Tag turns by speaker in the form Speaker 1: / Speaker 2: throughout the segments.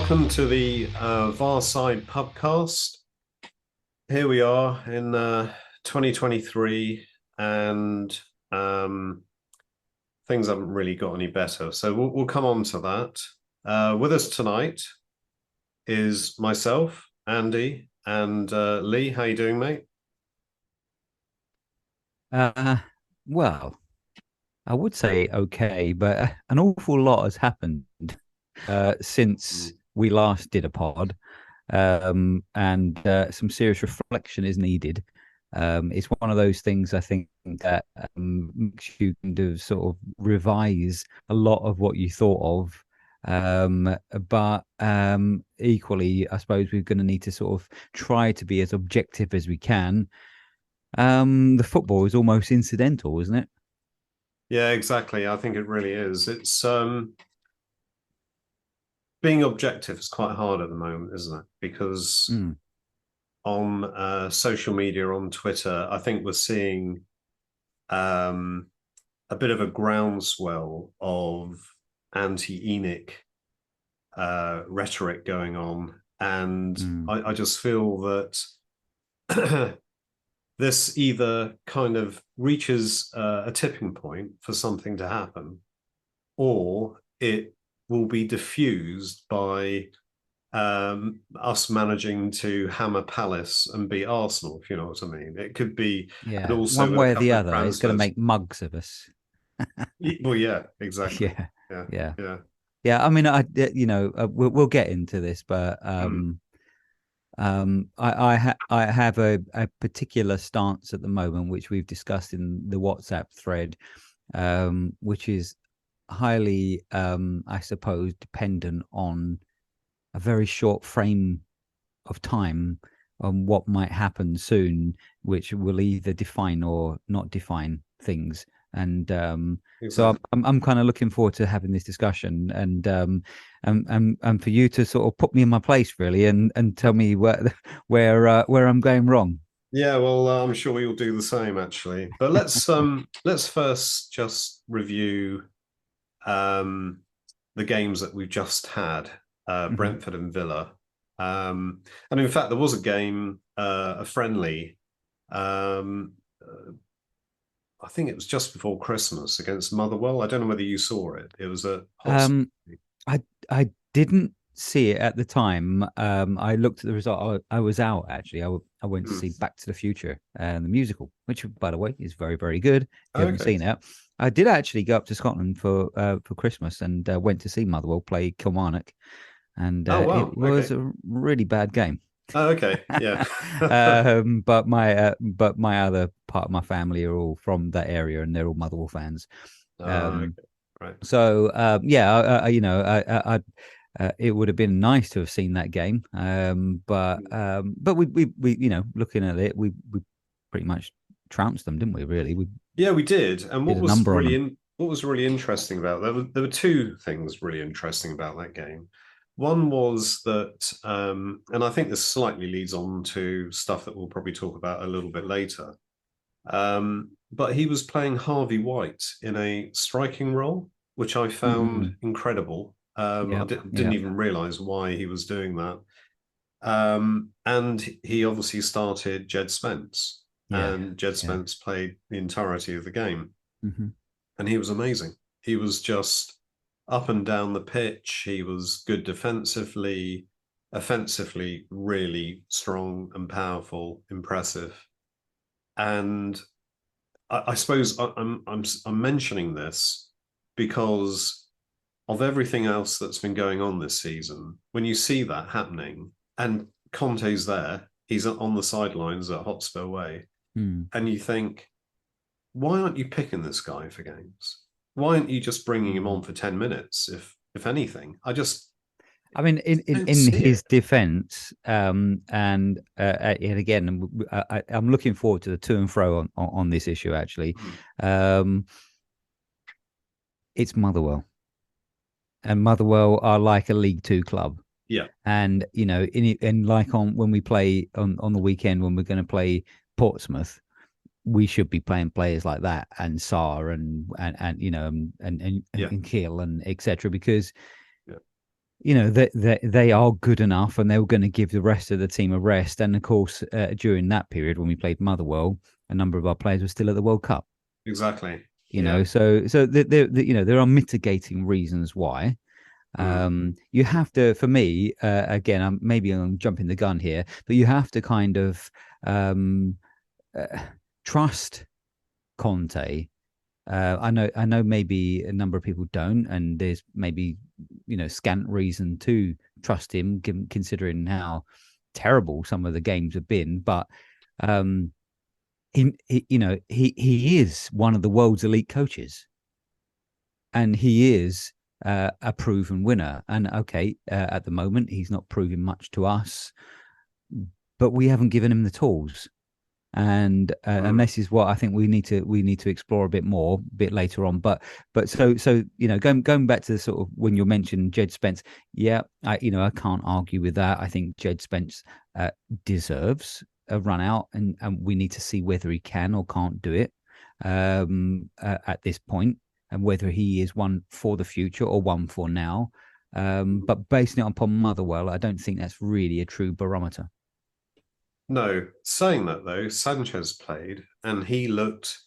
Speaker 1: welcome to the Varside Pubcast. Here we are in 2023, and things haven't really got any better. So we'll come on to that. With us tonight is myself, Andy, and Lee. How you doing, mate?
Speaker 2: Well, I would say okay, but an awful lot has happened since we last did a pod, and some serious reflection is needed. It's one of those things I think that makes you kind of sort of revise a lot of what you thought of. But equally, I suppose we're going to need to sort of try to be as objective as we can. The football is almost incidental, isn't it?
Speaker 1: Yeah, exactly. I think it really is. It's being objective is quite hard at the moment, isn't it? Because
Speaker 2: Mm.
Speaker 1: on social media, on Twitter, I think we're seeing um, a bit of a groundswell of anti-ENIC rhetoric going on. And
Speaker 2: Mm.
Speaker 1: I just feel that this either kind of reaches a tipping point for something to happen, or it will be diffused by us managing to hammer Palace and beat Arsenal, if you know what I mean. It could be, and
Speaker 2: Yeah,
Speaker 1: also
Speaker 2: one
Speaker 1: a
Speaker 2: way or the
Speaker 1: couple of
Speaker 2: other, it's going to
Speaker 1: transfers.
Speaker 2: make mugs of us.
Speaker 1: Well, yeah, exactly.
Speaker 2: Yeah,
Speaker 1: Yeah,
Speaker 2: yeah,
Speaker 1: yeah.
Speaker 2: yeah. I mean, we'll get into this, but
Speaker 1: Mm.
Speaker 2: I have a particular stance at the moment, which we've discussed in the WhatsApp thread, which is highly, I suppose, dependent on a very short frame of time on what might happen soon, which will either define or not define things. And so
Speaker 1: Exactly.
Speaker 2: I'm kind of looking forward to having this discussion, and for you to sort of put me in my place really, and tell me where I'm going wrong.
Speaker 1: Yeah, well, I'm sure we will do the same actually. But let's first just review um the games that we've just had,
Speaker 2: Hmm.
Speaker 1: Brentford and Villa. And in fact, there was a game, a friendly, um, I think it was just before Christmas against Motherwell. I don't know whether you saw it. It was a hot.
Speaker 2: Um, I didn't see it at the time. I looked at the result. I was out actually. I went to
Speaker 1: Hmm.
Speaker 2: see Back to the Future and the musical, which by the way is very very good. If you haven't
Speaker 1: Okay.
Speaker 2: seen it, I did actually go up to Scotland for Christmas and went to see Motherwell play Kilmarnock, and
Speaker 1: Oh
Speaker 2: it
Speaker 1: wow.
Speaker 2: was
Speaker 1: Okay.
Speaker 2: a really bad game.
Speaker 1: Oh, okay. Yeah.
Speaker 2: But my other part of my family are all from that area, and they're all Motherwell fans.
Speaker 1: Okay.
Speaker 2: Um,
Speaker 1: Right.
Speaker 2: so yeah, it would have been nice to have seen that game. But we looking at it, we pretty much trounced them, didn't we? Really, we
Speaker 1: Yeah, we did. And
Speaker 2: did a number on them.
Speaker 1: what was really interesting about there were two things really interesting about that game. One was that, and I think this slightly leads on to stuff that we'll probably talk about a little bit later. But he was playing Harvey White in a striking role, which I found
Speaker 2: Mm,
Speaker 1: incredible. I
Speaker 2: yeah,
Speaker 1: didn't
Speaker 2: yeah,
Speaker 1: even realize why he was doing that. And he obviously started Jed Spence,
Speaker 2: yeah,
Speaker 1: and Jed
Speaker 2: yeah.
Speaker 1: Spence played the entirety of the game,
Speaker 2: Hmm.
Speaker 1: and he was amazing. He was just up and down the pitch. He was good defensively, offensively, really strong and powerful, impressive. And I suppose I'm mentioning this because of everything else that's been going on this season. When you see that happening, and Conte's there, he's on the sidelines at Hotspur Way,
Speaker 2: Mm.
Speaker 1: and you think, why aren't you picking this guy for games? Why aren't you just bringing him on
Speaker 2: Mm.
Speaker 1: for 10 minutes, if anything? I just
Speaker 2: I mean,
Speaker 1: don't
Speaker 2: in
Speaker 1: see
Speaker 2: his
Speaker 1: it.
Speaker 2: defence, and again, I'm looking forward to the to and fro on this issue. Actually,
Speaker 1: Hmm.
Speaker 2: um, it's Motherwell, and Motherwell are like a League Two club.
Speaker 1: Yeah,
Speaker 2: And in like on when we play on the weekend when we're going to play Portsmouth, we should be playing players like that and Saar and
Speaker 1: yeah,
Speaker 2: and Keel and etc. Because
Speaker 1: yeah.
Speaker 2: they are good enough, and they were going to give the rest of the team a rest. And of course, during that period when we played Motherwell, a number of our players were still at the World Cup.
Speaker 1: Exactly. Yeah.
Speaker 2: So there are mitigating reasons why.
Speaker 1: Mm.
Speaker 2: You have to, for me, again, I'm jumping the gun here, but you have to kind of um, uh, trust Conte. I know maybe a number of people don't, and there's maybe scant reason to trust him, considering how terrible some of the games have been. But um, he is one of the world's elite coaches, and he is a proven winner. And okay, at the moment he's not proving much to us, but we haven't given him the tools. And
Speaker 1: Mm.
Speaker 2: this is what I think we need to explore a bit more a bit later on. But so going back to the sort of when you mentioned Jed Spence, yeah, I can't argue with that. I think Jed Spence deserves a run out, and we need to see whether he can or can't do it at this point, and whether he is one for the future or one for now. But basing it upon Motherwell, I don't think that's really a true barometer.
Speaker 1: No, saying that though, Sanchez played and he looked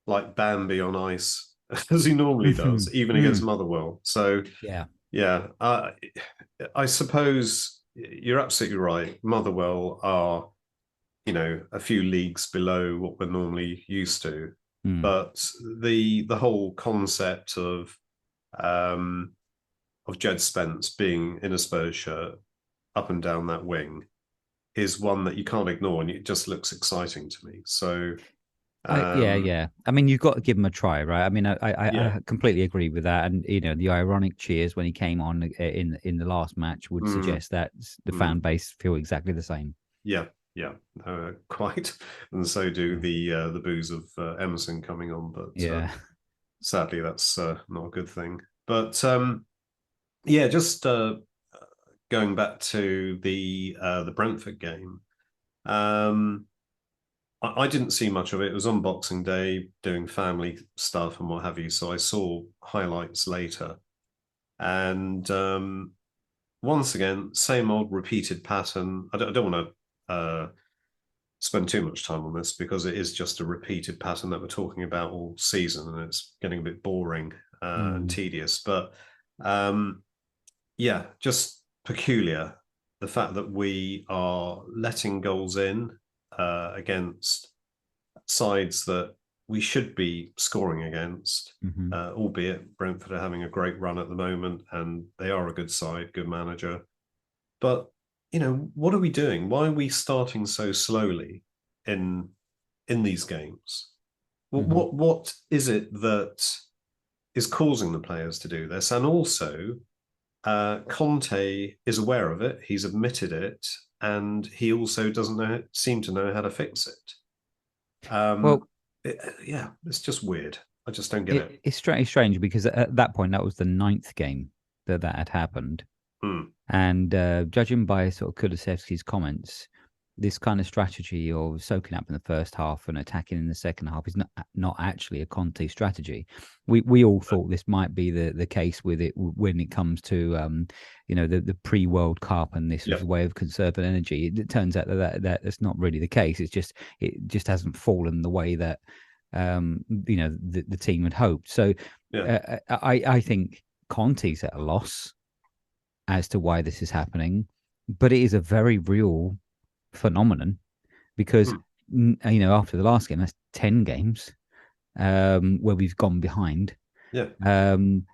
Speaker 1: like Bambi on ice as he normally does, even against Motherwell. So
Speaker 2: Yeah.
Speaker 1: yeah, I suppose you're absolutely right. Motherwell are, a few leagues below what we're normally used to,
Speaker 2: Mm.
Speaker 1: but the whole concept um, of Jed Spence being in a Spurs shirt up and down that wing is one that you can't ignore, and it just looks exciting to me. So,
Speaker 2: Yeah,
Speaker 1: um,
Speaker 2: yeah. I mean, you've got to give him a try, right? I mean,
Speaker 1: yeah,
Speaker 2: I completely agree with that. And the ironic cheers when he came on in the last match would
Speaker 1: mm,
Speaker 2: suggest that the fan
Speaker 1: mm,
Speaker 2: base feel exactly the same.
Speaker 1: yeah, yeah, quite, and so do
Speaker 2: Yeah.
Speaker 1: the boos of Emerson coming on, but
Speaker 2: Yeah.
Speaker 1: sadly, that's not a good thing. But yeah, just going back to the Brentford game. Um, I didn't see much of it. It was on Boxing Day, doing family stuff and what have you. So I saw highlights later. And once again, same old repeated pattern. I don't want to spend too much time on this because it is just a repeated pattern that we're talking about all season, and it's getting a bit boring and
Speaker 2: Mm.
Speaker 1: tedious. But um, yeah, just peculiar. The fact that we are letting goals in against sides that we should be scoring against,
Speaker 2: Hmm.
Speaker 1: albeit Brentford are having a great run at the moment and they are a good side, good manager. But what are we doing? Why are we starting so slowly in in these games?
Speaker 2: Hmm.
Speaker 1: What is it that is causing the players to do this? And also, Conte is aware of it. He's admitted it, and he also doesn't seem to know how to fix it. Um,
Speaker 2: Well,
Speaker 1: yeah, it's just weird. I just don't get it.
Speaker 2: it's strange because at that point that was the ninth game that had happened.
Speaker 1: Hmm.
Speaker 2: And judging by sort of Kulusevski's comments, this kind of strategy of soaking up in the first half and attacking in the second half is not actually a Conte strategy. We all thought this might be the case with it when it comes to the pre World Cup, and this was
Speaker 1: Yeah,
Speaker 2: a way of conserving energy. It turns out that's not really the case. It just hasn't fallen the way that the team had hoped. So
Speaker 1: yeah.
Speaker 2: I think Conte's at a loss as to why this is happening, but it is a very real phenomenon because
Speaker 1: Hmm.
Speaker 2: after the last game, that's 10 games where we've gone behind.
Speaker 1: Yeah.
Speaker 2: Um,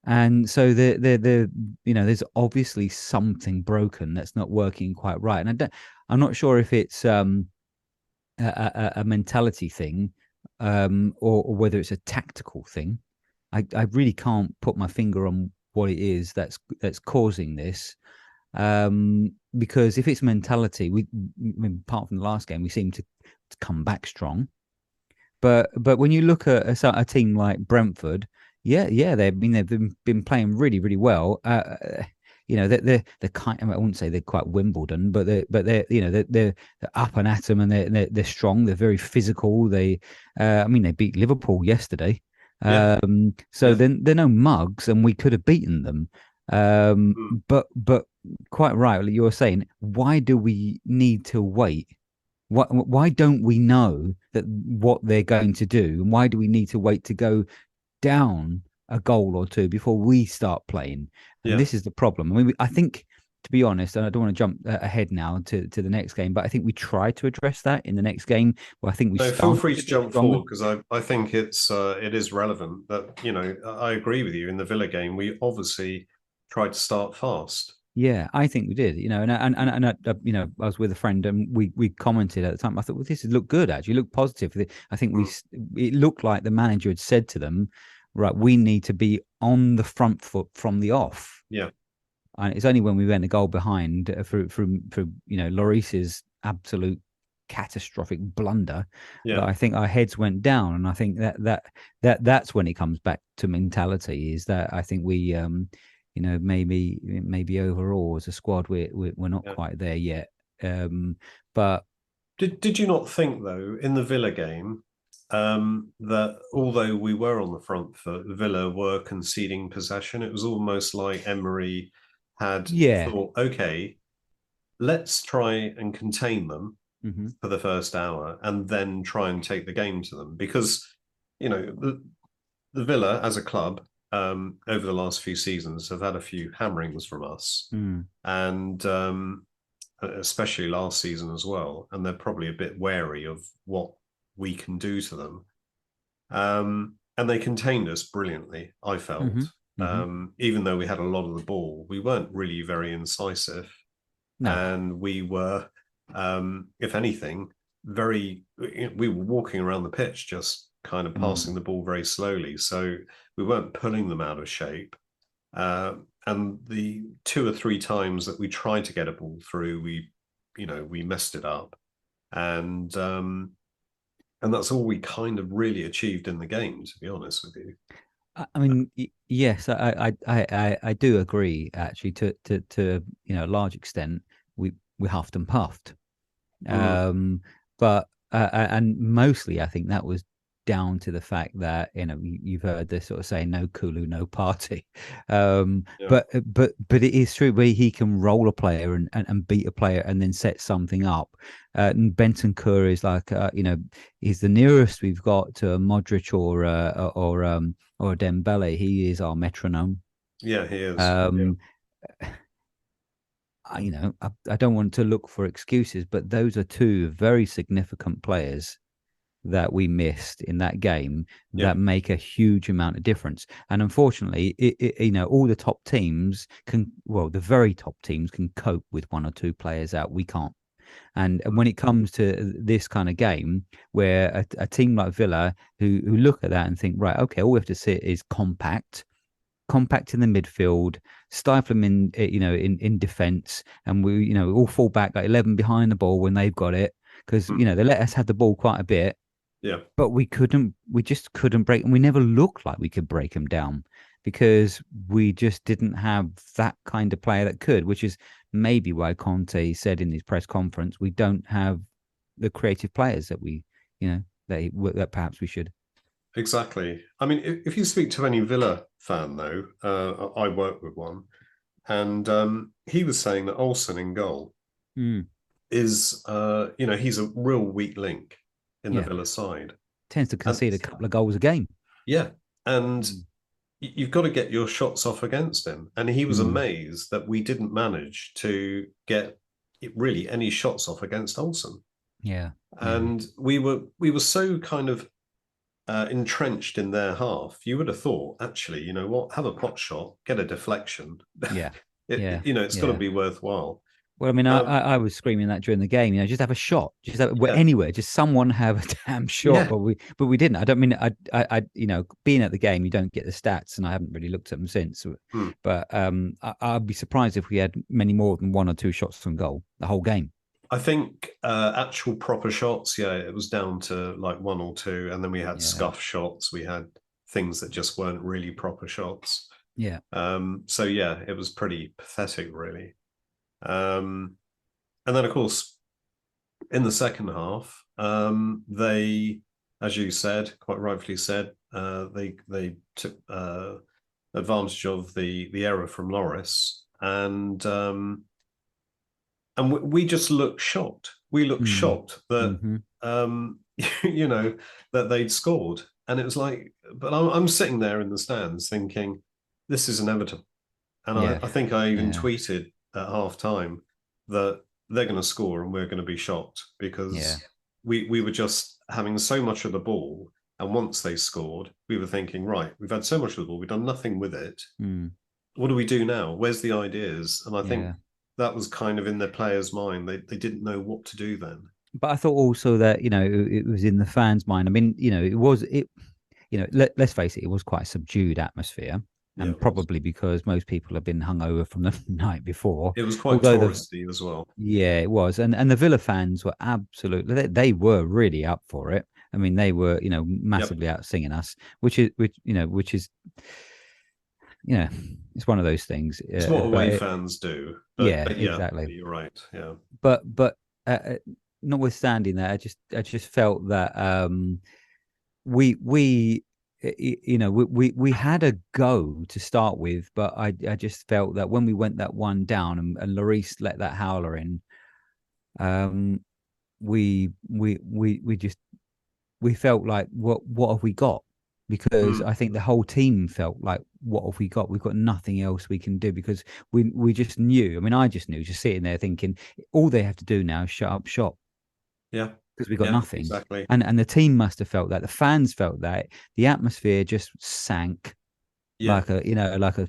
Speaker 2: and so there's obviously something broken that's not working quite right. And I'm not sure if it's a mentality thing or whether it's a tactical thing. I really can't put my finger on what it is that's causing this. Because if it's mentality, apart from the last game, we seem to come back strong. But when you look at a team like Brentford, yeah, they've been playing really really well. They're kind. I wouldn't say they're quite Wimbledon, but they're up and at them, and they're strong. They're very physical. They beat Liverpool yesterday.
Speaker 1: Yeah.
Speaker 2: So
Speaker 1: Yeah.
Speaker 2: then they're no mugs, and we could have beaten them.
Speaker 1: Mm.
Speaker 2: But quite right, like you're saying, why do we need to wait? Why don't we know that what they're going to do? And why do we need to wait to go down a goal or two before we start playing? And
Speaker 1: Yeah.
Speaker 2: this is the problem. I mean, I think, to be honest, and I don't want to jump ahead now to the next game, but I think we tried to address that in the next game. Where I think we
Speaker 1: No, feel
Speaker 2: started
Speaker 1: free
Speaker 2: a
Speaker 1: to
Speaker 2: bit
Speaker 1: jump
Speaker 2: stronger.
Speaker 1: forward because I think it is relevant that, I agree with you. In the Villa game, we obviously tried to start fast.
Speaker 2: Yeah, I think we did. I was with a friend and we commented at the time. I thought, well, this looked good actually, looked positive. I think
Speaker 1: Mm.
Speaker 2: it looked like the manager had said to them, right, we need to be on the front foot from the off.
Speaker 1: Yeah.
Speaker 2: And it's only when we went a goal behind for Lloris's absolute catastrophic blunder that
Speaker 1: Yeah.
Speaker 2: I think our heads went down. And I think that's when it comes back to mentality. Is that I think we maybe overall as a squad we're not
Speaker 1: Yeah.
Speaker 2: quite there yet. But
Speaker 1: Did you not think though in the Villa game that although we were on the front foot, Villa were conceding possession? It was almost like Emery had
Speaker 2: yeah.
Speaker 1: thought, okay, let's try and contain them
Speaker 2: Hmm.
Speaker 1: for the first hour and then try and take the game to them because the Villa as a club over the last few seasons have had a few hammerings from us,
Speaker 2: Mm.
Speaker 1: and especially last season as well. And they're probably a bit wary of what we can do to them. And they contained us brilliantly, I felt.
Speaker 2: Hmm. Hmm.
Speaker 1: Even though we had a lot of the ball, we weren't really very incisive.
Speaker 2: No.
Speaker 1: And we were, if anything, we were walking around the pitch just kind of passing
Speaker 2: Mm.
Speaker 1: the ball very slowly. So we weren't pulling them out of shape. And the two or three times that we tried to get a ball through, we messed it up. And that's all we kind of really achieved in the game, to be honest with you.
Speaker 2: I mean, yes, I do agree. Actually, to a large extent, we huffed and puffed,
Speaker 1: Mm,
Speaker 2: um, but and mostly I think that was down to the fact that you've heard this sort of saying, "No Kulu, no party,"
Speaker 1: yeah,
Speaker 2: but it is true where he can roll a player and beat a player and then set something up. And Benton Kur is like he's the nearest we've got to a Modric or a Dembele. He is our metronome.
Speaker 1: yeah, he is. Yeah,
Speaker 2: Um, I don't want to look for excuses, but those are two very significant players that we missed in that game
Speaker 1: yeah,
Speaker 2: that make a huge amount of difference. And unfortunately, all the top teams the very top teams can cope with one or two players out. We can't. And when it comes to this kind of game, where a team like Villa, who look at that and think, right, okay, all we have to sit is compact in the midfield, stifle them in defence, and we all fall back like 11 behind the ball when they've got it because
Speaker 1: mm,
Speaker 2: they let us have the ball quite a bit,
Speaker 1: yeah.
Speaker 2: but we just couldn't break, and we never looked like we could break them down because we just didn't have that kind of player that could, which is maybe why Conte said in his press conference we don't have the creative players that we that perhaps we should.
Speaker 1: Exactly. I mean, if you speak to any Villa fan, though, I work with one, and he was saying that Olsen in goal
Speaker 2: Mm,
Speaker 1: is, he's a real weak link in the
Speaker 2: yeah,
Speaker 1: Villa side.
Speaker 2: tends to
Speaker 1: And
Speaker 2: concede a couple of goals a game.
Speaker 1: yeah, and
Speaker 2: Mm.
Speaker 1: you've got to get your shots off against him. And he was
Speaker 2: Mm.
Speaker 1: amazed that we didn't manage to get really any shots off against Olsen.
Speaker 2: Yeah, yeah,
Speaker 1: And we were so kind of entrenched in their half. You would have thought, actually, you know what, have a pot shot, get a deflection.
Speaker 2: yeah,
Speaker 1: it,
Speaker 2: yeah,
Speaker 1: it's got to
Speaker 2: yeah.
Speaker 1: be worthwhile.
Speaker 2: Well, I mean, I,
Speaker 1: Um,
Speaker 2: I I was screaming that during the game. Just have a shot, just
Speaker 1: yeah,
Speaker 2: anywhere, just someone have a damn shot.
Speaker 1: yeah.
Speaker 2: But we didn't. I don't mean being at the game, you don't get the stats, and I haven't really looked at them since.
Speaker 1: Hmm.
Speaker 2: But I'd be surprised if we had many more than one or two shots from goal the whole game.
Speaker 1: I think actual proper shots, yeah, it was down to like one or two, and then we had
Speaker 2: Yeah,
Speaker 1: scuff shots. We had things that just weren't really proper shots.
Speaker 2: yeah.
Speaker 1: So yeah, it was pretty pathetic, really. Um, and then, of course, in the second half, they, as you said, quite rightfully said, they took. advantage of the error from Loris, and we just looked shocked. We looked
Speaker 2: Mm.
Speaker 1: shocked that
Speaker 2: Mm-hmm.
Speaker 1: you know that they'd scored, and it was like, but I'm sitting there in the stands thinking, this is inevitable. And
Speaker 2: Yeah.
Speaker 1: I think I even
Speaker 2: Yeah.
Speaker 1: tweeted at half time that they're going to score and we're going to be shocked
Speaker 2: Yeah.
Speaker 1: because we were just having so much of the ball. And once they scored, we were thinking, right, we've had so much of the ball, we've done nothing with it.
Speaker 2: Mm.
Speaker 1: What do we do now? Where's the ideas? And I think
Speaker 2: Yeah.
Speaker 1: that was kind of in their players' mind. They didn't know what to do then.
Speaker 2: But I thought also that, it was in the fans' mind. I mean, let's face it, it was quite a subdued atmosphere.
Speaker 1: Yeah,
Speaker 2: And
Speaker 1: it was.
Speaker 2: probably because most people have been hungover from the night before.
Speaker 1: It was quite
Speaker 2: Although the
Speaker 1: touristy as well.
Speaker 2: Yeah, it was. And the Villa fans were absolutely they were really up for it. I mean, they were,
Speaker 1: Yep.
Speaker 2: massively out singing us, which is it's one of those things.
Speaker 1: It's what
Speaker 2: But
Speaker 1: away fans do.
Speaker 2: yeah,
Speaker 1: But yeah,
Speaker 2: exactly.
Speaker 1: you're right. Yeah.
Speaker 2: But notwithstanding that, I just felt that we we had a go to start with, but I just felt that when we went that one down and Lloris let that howler in, um, we just we felt like what have we got? Because
Speaker 1: Mm.
Speaker 2: I think the whole team felt like, what have we got? We've got nothing else we can do, because we just knew. I mean, I just knew, just sitting there thinking, all they have to do now is shut up shop,
Speaker 1: Yeah.
Speaker 2: because we got
Speaker 1: Yeah,
Speaker 2: nothing.
Speaker 1: exactly.
Speaker 2: And the team must have felt that. The fans felt that. The atmosphere just sank
Speaker 1: Yeah.
Speaker 2: like a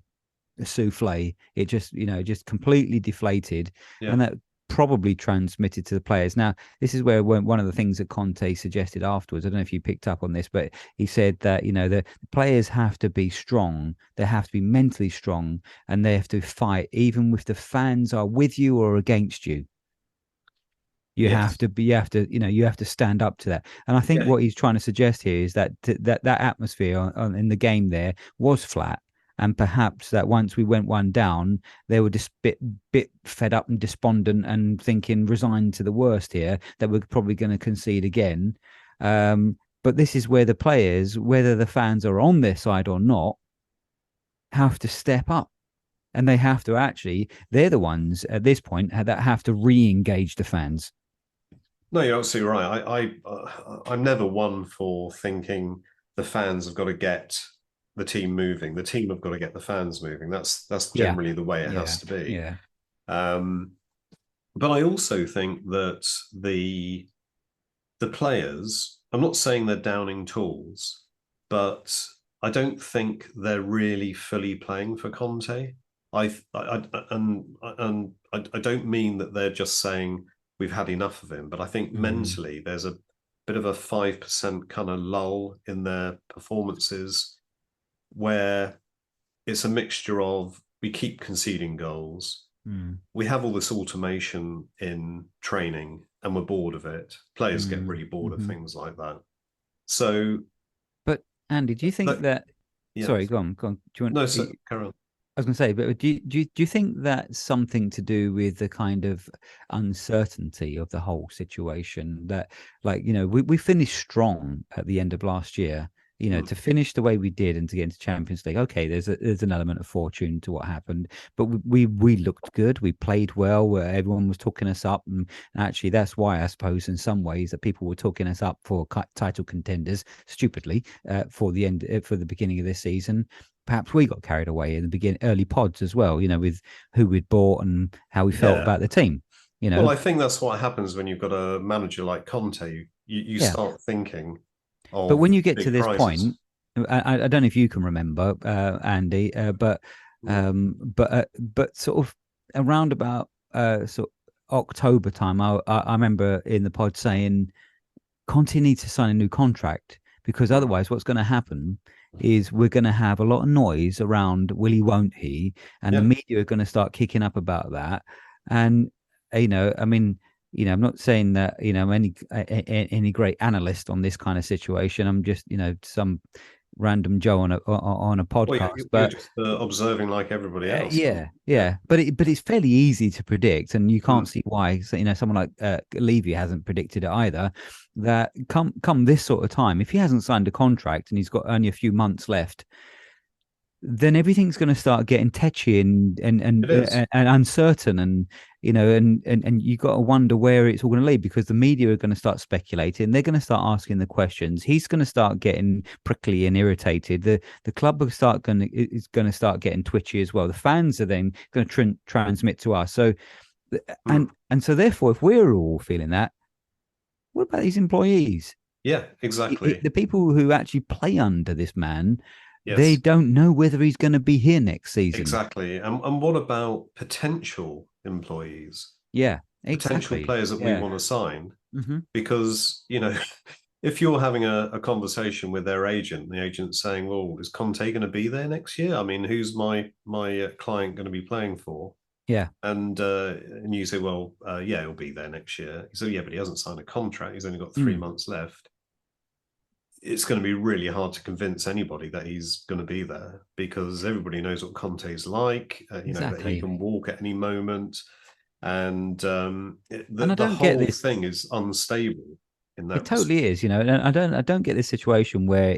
Speaker 2: souffle. It just completely deflated,
Speaker 1: Yeah.
Speaker 2: and that probably transmitted to the players. Now, this is where one of the things that Conte suggested afterwards. I don't know if you picked up on this, but he said that the players have to be strong. They have to be mentally strong, and they have to fight, even if the fans are with you or against you. You have
Speaker 1: Yes.
Speaker 2: to be, you have to stand up to that. And I think
Speaker 1: Yeah.
Speaker 2: what he's trying to suggest here is that atmosphere in the game there was flat. And perhaps that once we went one down, they were just bit fed up and despondent and thinking, resigned to the worst here, that we're probably going to concede again. But this is where the players, whether the fans are on their side or not, have to step up. And they have to they're the ones at this point that have to re-engage the fans.
Speaker 1: No, you're absolutely right. I'm never one for thinking the fans have got to get the team moving. The team have got to get the fans moving. That's
Speaker 2: Yeah.
Speaker 1: generally the way it
Speaker 2: Yeah.
Speaker 1: has to be.
Speaker 2: Yeah.
Speaker 1: Um, but I also think that the players, I'm not saying they're downing tools, but I don't think they're really fully playing for Conte. I don't mean that they're just saying we've had enough of him, but I think
Speaker 2: Mm.
Speaker 1: mentally there's a bit of a 5% kind of lull in their performances where it's a mixture of we keep conceding goals,
Speaker 2: Mm.
Speaker 1: we have all this automation in training and we're bored of it. Players get
Speaker 2: Mm.
Speaker 1: really bored of
Speaker 2: Mm-hmm.
Speaker 1: things like that. So,
Speaker 2: But Andy, do you think
Speaker 1: but
Speaker 2: that?
Speaker 1: yeah,
Speaker 2: Sorry, go on. Go on. Do you want?
Speaker 1: no, so carry on.
Speaker 2: I was going to say, but do you think that's something to do with the kind of uncertainty of the whole situation? That, like, we finished strong at the end of last year.
Speaker 1: Mm.
Speaker 2: To finish the way we did and to get into Champions League. Okay, there's an element of fortune to what happened, but we looked good. We played well. Where everyone was talking us up, and actually, that's why I suppose in some ways that people were talking us up for title contenders stupidly for the beginning of this season. Perhaps we got carried away in the early pods as well, with who we'd bought and how we felt
Speaker 1: Yeah.
Speaker 2: about the team,
Speaker 1: Well, I think that's what happens when you've got a manager like Conte. You
Speaker 2: Yeah.
Speaker 1: start thinking
Speaker 2: But when
Speaker 1: of
Speaker 2: you get to
Speaker 1: big
Speaker 2: this
Speaker 1: prizes.
Speaker 2: point, I don't know if you can remember, Andy, but sort of around about sort of October time, I remember in the pod saying Conte needs to sign a new contract, because
Speaker 1: Mm.
Speaker 2: otherwise what's going to happen is we're going to have a lot of noise around will he, won't he, and the
Speaker 1: Yeah.
Speaker 2: media are going to start kicking up about that. And I mean, I'm not saying that I'm any great analyst on this kind of situation. I'm just some random Joe on a
Speaker 1: Well,
Speaker 2: podcast.
Speaker 1: you're
Speaker 2: But
Speaker 1: just observing like everybody else.
Speaker 2: yeah,
Speaker 1: Yeah.
Speaker 2: yeah, but it's fairly easy to predict, and you can't
Speaker 1: Mm.
Speaker 2: see why. So, someone like Levy hasn't predicted it either. That come this sort of time, if he hasn't signed a contract and he's got only a few months left, then everything's going to start getting tetchy
Speaker 1: It is.
Speaker 2: and uncertain, and and you got to wonder where it's all going to lead, because the media are going to start speculating. They're going to start asking the questions. He's going to start getting prickly and irritated. The club is going to start getting twitchy as well. The fans are then going to transmit to us. So
Speaker 1: Hmm.
Speaker 2: and so therefore, if we're all feeling that, what about these employees?
Speaker 1: Yeah, exactly.
Speaker 2: The people who actually play under this man, they
Speaker 1: Yes,
Speaker 2: don't know whether he's going to be here next season.
Speaker 1: exactly. And what about potential employees,
Speaker 2: Yeah,
Speaker 1: potential
Speaker 2: exactly.
Speaker 1: players that we
Speaker 2: Yeah.
Speaker 1: want to sign?
Speaker 2: Hmm.
Speaker 1: Because, if you're having a conversation with their agent, the agent's saying, "Well, is Conte going to be there next year? I mean, who's my client going to be playing for?"
Speaker 2: Yeah.
Speaker 1: And you say, "Well, yeah, he'll be there next year." He said, "Yeah, but he hasn't signed a contract. He's only got three
Speaker 2: Mm,
Speaker 1: months left." It's going to be really hard to convince anybody that he's going to be there, because everybody knows what Conte's like. That he
Speaker 2: exactly.
Speaker 1: can walk at any moment, and
Speaker 2: And I
Speaker 1: the
Speaker 2: don't get
Speaker 1: whole
Speaker 2: this.
Speaker 1: thing is unstable in
Speaker 2: It
Speaker 1: that
Speaker 2: totally
Speaker 1: respect.
Speaker 2: is, and I don't get this situation where,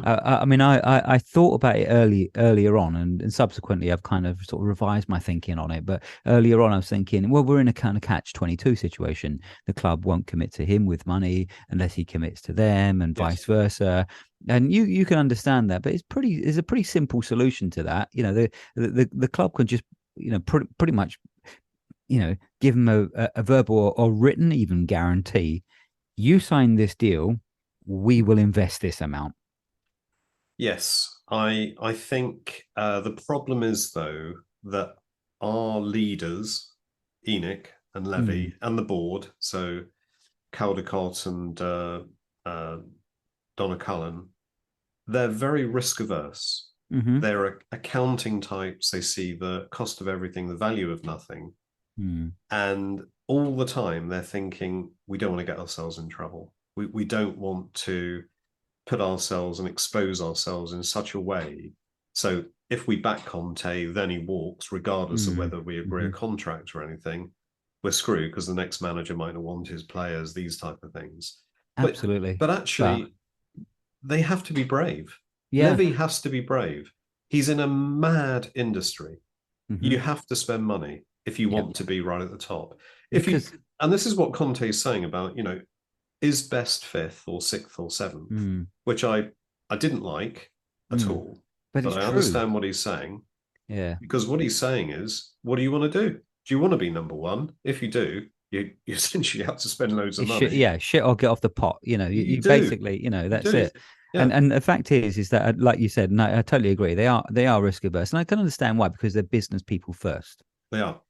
Speaker 2: I mean, I thought about it earlier on, and subsequently I've kind of sort of revised my thinking on it. But earlier on, I was thinking, well, we're in a kind of catch-22 situation. The club won't commit to him with money unless he commits to them, and
Speaker 1: Yes.
Speaker 2: vice versa. And you can understand that, but it's a pretty simple solution to that. The club can just, pretty much, give him a verbal or written even guarantee: you sign this deal, we will invest this amount.
Speaker 1: Yes, I think the problem is, though, that our leaders, Enoch and
Speaker 2: Mm,
Speaker 1: Levy, and the board, so Caldecott and Donna Cullen, they're very risk averse.
Speaker 2: mm-hmm,
Speaker 1: They're accounting types. They see the cost of everything, the value of nothing.
Speaker 2: mm,
Speaker 1: And all the time they're thinking, we don't want to get ourselves in trouble. We don't want to put ourselves and expose ourselves in such a way. So if we back Conte, then he walks, regardless of
Speaker 2: mm,
Speaker 1: whether we agree a
Speaker 2: mm-hmm.
Speaker 1: contract or anything. We're screwed because the next manager might not want his players, these type of things. But
Speaker 2: Absolutely.
Speaker 1: but
Speaker 2: But
Speaker 1: actually, they have to be brave.
Speaker 2: yeah,
Speaker 1: Levy has to be brave. He's in a mad industry.
Speaker 2: mm-hmm,
Speaker 1: You have to spend money if you
Speaker 2: yep.
Speaker 1: want to be right at the top. If you
Speaker 2: Because
Speaker 1: and this is what Conte is saying about, is best fifth or sixth or seventh,
Speaker 2: mm,
Speaker 1: which I didn't like at
Speaker 2: mm,
Speaker 1: all,
Speaker 2: but
Speaker 1: but
Speaker 2: it's
Speaker 1: I
Speaker 2: true.
Speaker 1: understand what he's saying,
Speaker 2: Yeah.
Speaker 1: because what he's saying is, what do you want to do? Do you want to be number one? If you do, you essentially have to spend loads of
Speaker 2: It's shit.
Speaker 1: money.
Speaker 2: Yeah, shit or get off the pot.
Speaker 1: You
Speaker 2: You
Speaker 1: do,
Speaker 2: basically,
Speaker 1: you
Speaker 2: that's
Speaker 1: do,
Speaker 2: it.
Speaker 1: yeah,
Speaker 2: And the fact is that, like you said, and I totally agree. They are risk averse, and I can understand why, because they're business people first.
Speaker 1: they are,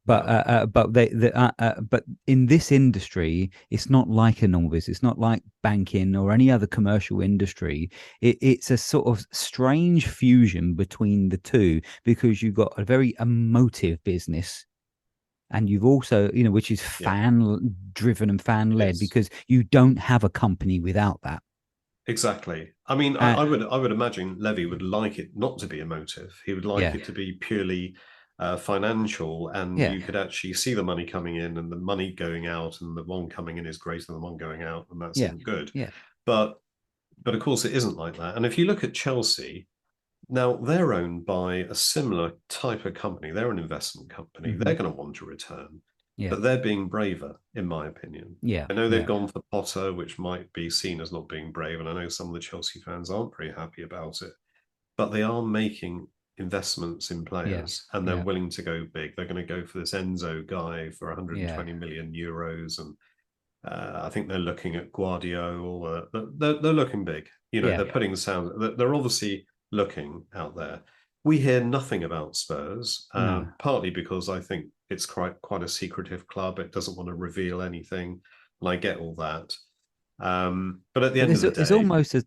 Speaker 1: they
Speaker 2: But
Speaker 1: are.
Speaker 2: but in this industry, it's not like a normal business. It's not like banking or any other commercial industry. It's a sort of strange fusion between the two, because you've got a very emotive business, and you've also, which is
Speaker 1: Yeah,
Speaker 2: fan driven and fan
Speaker 1: it
Speaker 2: led,
Speaker 1: is.
Speaker 2: because you don't have a company without that.
Speaker 1: Exactly. I mean,
Speaker 2: Uh,
Speaker 1: I would imagine Levy would like it not to be emotive. He would like
Speaker 2: yeah,
Speaker 1: it to be purely financial, and
Speaker 2: yeah,
Speaker 1: you could actually see the money coming in and the money going out, and the one coming in is greater than the one going out, and that's
Speaker 2: yeah,
Speaker 1: all good.
Speaker 2: yeah.
Speaker 1: But of course, it isn't like that. And if you look at Chelsea now, they're owned by a similar type of company. They're an investment company.
Speaker 2: Hmm.
Speaker 1: They're going to want a return,
Speaker 2: Yeah,
Speaker 1: but they're being braver, in my opinion.
Speaker 2: yeah,
Speaker 1: I know they've
Speaker 2: yeah,
Speaker 1: gone for Potter, which might be seen as not being brave, and I know some of the Chelsea fans aren't very happy about it, but they are making investments in
Speaker 2: yeah,
Speaker 1: players, and they're
Speaker 2: yeah,
Speaker 1: willing to go big. They're going to go for this Enzo guy for
Speaker 2: yeah,
Speaker 1: 120 million euros, and I think they're looking at Guardiola. They're looking big.
Speaker 2: yeah.
Speaker 1: They're putting the sound. They're obviously looking out there. We hear nothing about Spurs,
Speaker 2: No.
Speaker 1: partly because I think it's quite a secretive club. It doesn't want to reveal anything, and I get all that. But at the
Speaker 2: But
Speaker 1: end of the
Speaker 2: it's
Speaker 1: day,
Speaker 2: almost as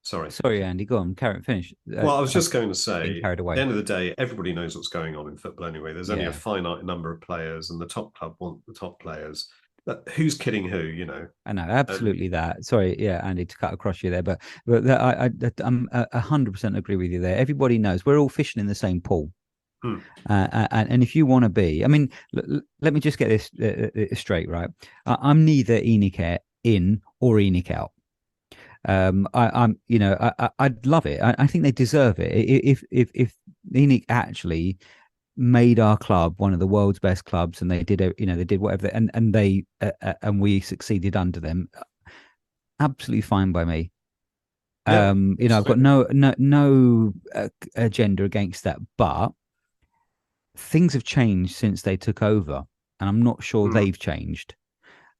Speaker 1: sorry.
Speaker 2: sorry, Andy, go on, carry finish.
Speaker 1: Well, I was
Speaker 2: I'm
Speaker 1: just going to
Speaker 2: getting
Speaker 1: say,
Speaker 2: carried
Speaker 1: at the
Speaker 2: away.
Speaker 1: end of the day, everybody knows what's going on in football anyway. There's only a
Speaker 2: Yeah,
Speaker 1: finite number of players, and the top club want the top players. But who's kidding who?
Speaker 2: I know,
Speaker 1: And
Speaker 2: absolutely that. Sorry, yeah, Andy, to cut across you there, but I'm 100% agree with you there. Everybody knows we're all fishing in the same pool.
Speaker 1: hmm,
Speaker 2: And if you want to be, I mean, let me just get this straight, right? I'm neither Enoch in or Enoch out. I'd love it. I think they deserve it. If ENIC actually made our club one of the world's best clubs, and they did, they did whatever, and we succeeded under them, absolutely fine by me.
Speaker 1: Yeah,
Speaker 2: I've got no agenda against that, but things have changed since they took over, and I'm not sure they've changed.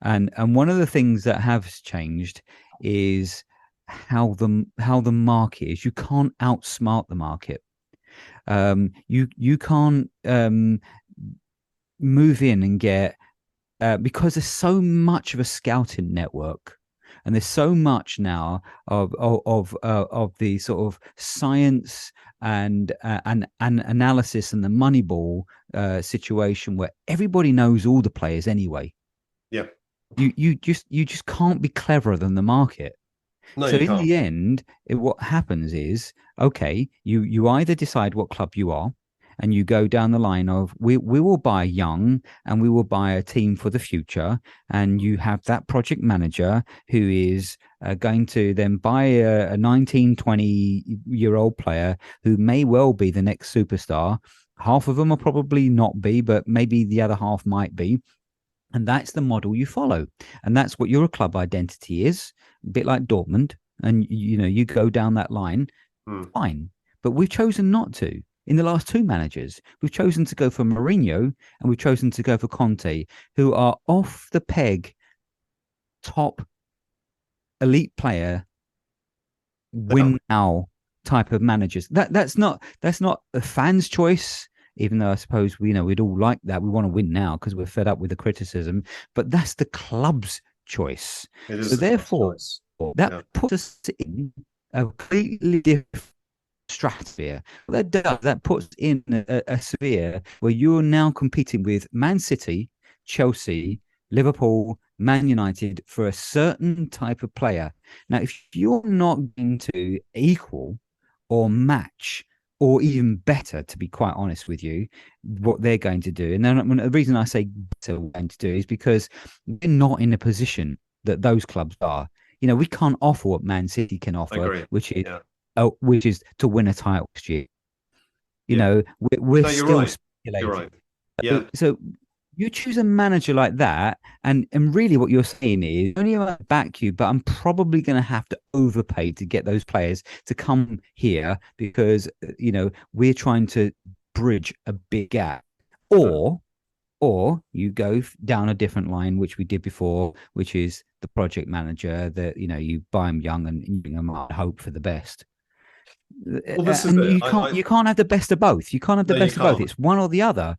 Speaker 2: And one of the things that has changed is how the market is. You can't outsmart the market. You can't move in and get because there's so much of a scouting network, and there's so much now of the sort of science and analysis and the Moneyball situation where everybody knows all the players anyway.
Speaker 1: yeah.
Speaker 2: You just can't be cleverer than the market.
Speaker 1: No,
Speaker 2: So
Speaker 1: you
Speaker 2: in
Speaker 1: can't.
Speaker 2: the end, what happens is, okay, you either decide what club you are, and you go down the line of we will buy young, and we will buy a team for the future, and you have that project manager who is going to then buy a 19, 20-year-old player who may well be the next superstar. Half of them will probably not be, but maybe the other half might be. And that's the model you follow. And that's what your club identity is, a bit like Dortmund. And, you go down that line, fine. But we've chosen not to. In the last two managers, we've chosen to go for Mourinho, and we've chosen to go for Conte, who are off the peg, top elite player, win now type of managers. That's not a fan's choice, even though I suppose we'd all like that. We want to win now because we're fed up with the criticism, but that's the club's choice.
Speaker 1: It
Speaker 2: So
Speaker 1: is the club's
Speaker 2: therefore,
Speaker 1: choice.
Speaker 2: that
Speaker 1: Yeah.
Speaker 2: puts us in a completely different stratosphere. What that does, that puts in a sphere where you're now competing with Man City, Chelsea, Liverpool, Man United for a certain type of player. Now, if you're not going to equal or match or even better, to be quite honest with you, what they're going to do, and then the reason I say better going to do is because we're not in a position that those clubs are. We can't offer what Man City can
Speaker 1: I
Speaker 2: offer,
Speaker 1: agree. Yeah.
Speaker 2: which is to win a title next year.
Speaker 1: Yeah.
Speaker 2: We're
Speaker 1: No, you're
Speaker 2: still
Speaker 1: right. You're
Speaker 2: speculating.
Speaker 1: right. Yeah.
Speaker 2: So you choose a manager like that, and really what you're saying is only I back you, but I'm probably going to have to overpay to get those players to come here because we're trying to bridge a big gap, or you go down a different line, which we did before, which is the project manager that you buy them young and you bring them up, hope for the best.
Speaker 1: Well, this is
Speaker 2: And
Speaker 1: it.
Speaker 2: you can't have the best of both. You can't have the
Speaker 1: No, you
Speaker 2: best of both.
Speaker 1: can't.
Speaker 2: It's one or the other.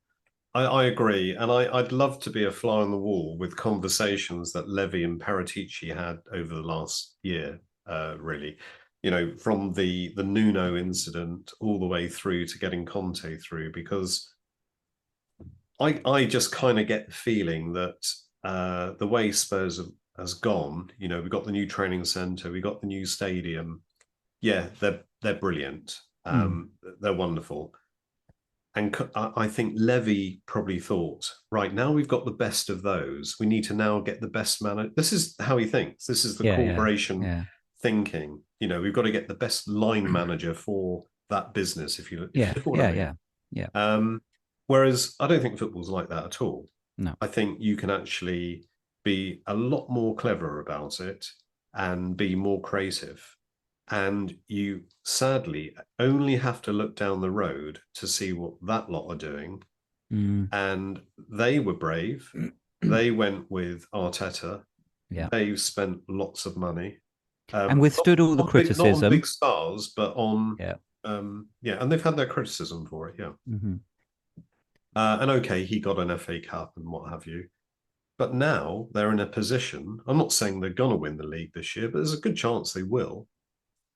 Speaker 1: I agree. And I'd love to be a fly on the wall with conversations that Levy and Paratici had over the last year, really. From the Nuno incident all the way through to getting Conte through, because I just kind of get the feeling that the way Spurs has gone, we've got the new training centre, we've got the new stadium. Yeah, they're brilliant. They're wonderful. And I think Levy probably thought, right, now we've got the best of those. We need to now get the best manager. This is how he thinks. This is the corporation thinking. We've got to get the best line manager for that business, if you know what I mean.
Speaker 2: Yeah.
Speaker 1: Whereas I don't think football's like that at all.
Speaker 2: No.
Speaker 1: I think you can actually be a lot more clever about it and be more creative. And you sadly only have to look down the road to see what that lot are doing. And they were brave. They went with Arteta.
Speaker 2: Yeah.
Speaker 1: They've spent lots of money.
Speaker 2: And withstood all the
Speaker 1: Not on
Speaker 2: criticism.
Speaker 1: big stars, but on
Speaker 2: Yeah.
Speaker 1: And they've had their criticism for it. Yeah. And okay, he got an FA Cup and what have you. But now they're in a position. I'm not saying they're going to win the league this year, but there's a good chance they will.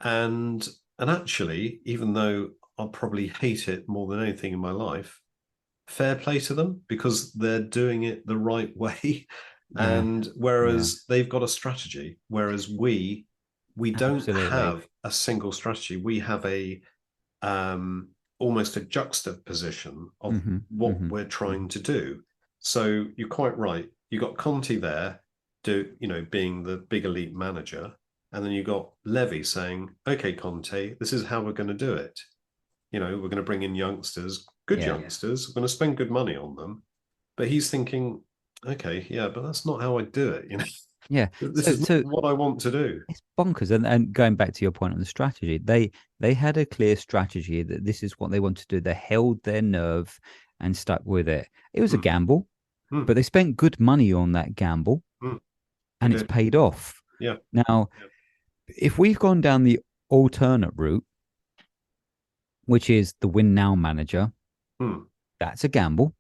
Speaker 1: And actually, even though I'll probably hate it more than anything in my life, fair play to them because they're doing it the right way. And whereas they've got a strategy, whereas we don't have a single strategy. We have a almost a juxtaposition of what we're trying to do. So you're quite right. You got Conte there, being the big elite manager. And then you got Levy saying, okay, Conte, this is how we're going to do it. You know, we're going to bring in youngsters, good
Speaker 2: Yeah.
Speaker 1: youngsters, we're going to spend good money on them. But he's thinking, okay, yeah, but that's not how I do it. You know,
Speaker 2: Yeah.
Speaker 1: this
Speaker 2: So
Speaker 1: is not what I want to do.
Speaker 2: it's bonkers. And going back to your point on the strategy, they had a clear strategy that this is what they wanted to do. They held their nerve and stuck with it. It was a
Speaker 1: Mm,
Speaker 2: gamble,
Speaker 1: mm,
Speaker 2: but they spent good money on that gamble,
Speaker 1: mm, they
Speaker 2: and it's
Speaker 1: did.
Speaker 2: paid off.
Speaker 1: Yeah.
Speaker 2: Now, if we've gone down the alternate route, which is the win now manager,
Speaker 1: Mm,
Speaker 2: that's a gamble,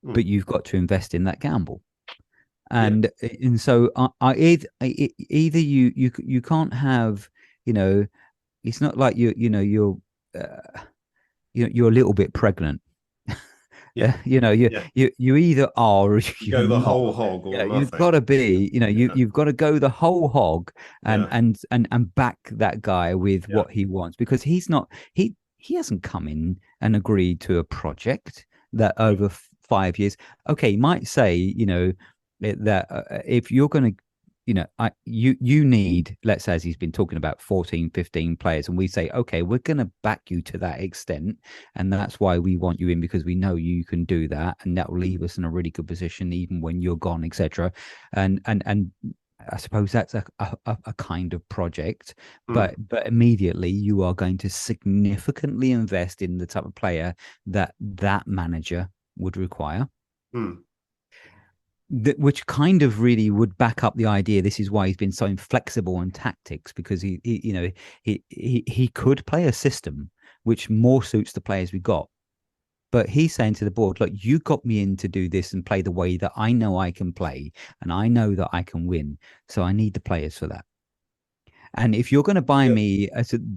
Speaker 1: mm,
Speaker 2: but you've got to invest in that gamble.
Speaker 1: yeah.
Speaker 2: And so either you can't have, you know, it's not like uh, you're a little bit pregnant.
Speaker 1: Yeah. Yeah.
Speaker 2: You either are or
Speaker 1: You
Speaker 2: you're
Speaker 1: go the
Speaker 2: not.
Speaker 1: whole hog or
Speaker 2: You've got
Speaker 1: nothing.
Speaker 2: to be,
Speaker 1: Yeah.
Speaker 2: you've got to go the whole hog and
Speaker 1: Yeah.
Speaker 2: and back that guy with
Speaker 1: Yeah.
Speaker 2: what he wants, because he's not he hasn't come in and agreed to a project that
Speaker 1: No.
Speaker 2: over 5 years. Okay, he might say, that if you're going to, you need, let's say, as he's been talking about 14, 15 players, and we say, okay, we're going to back you to that extent, and that's why we want you in, because we know you can do that, and that will leave us in a really good position even when you're gone, etc. And I suppose that's a kind of project,
Speaker 1: Mm,
Speaker 2: but immediately you are going to significantly invest in the type of player that manager would require,
Speaker 1: mm.
Speaker 2: which kind of really would back up the idea. This is why he's been so inflexible on tactics, because he could play a system which more suits the players we got. But he's saying to the board, look, you got me in to do this and play the way that I know I can play, and I know that I can win. So I need the players for that. And if you're going to buy
Speaker 1: Yeah.
Speaker 2: me,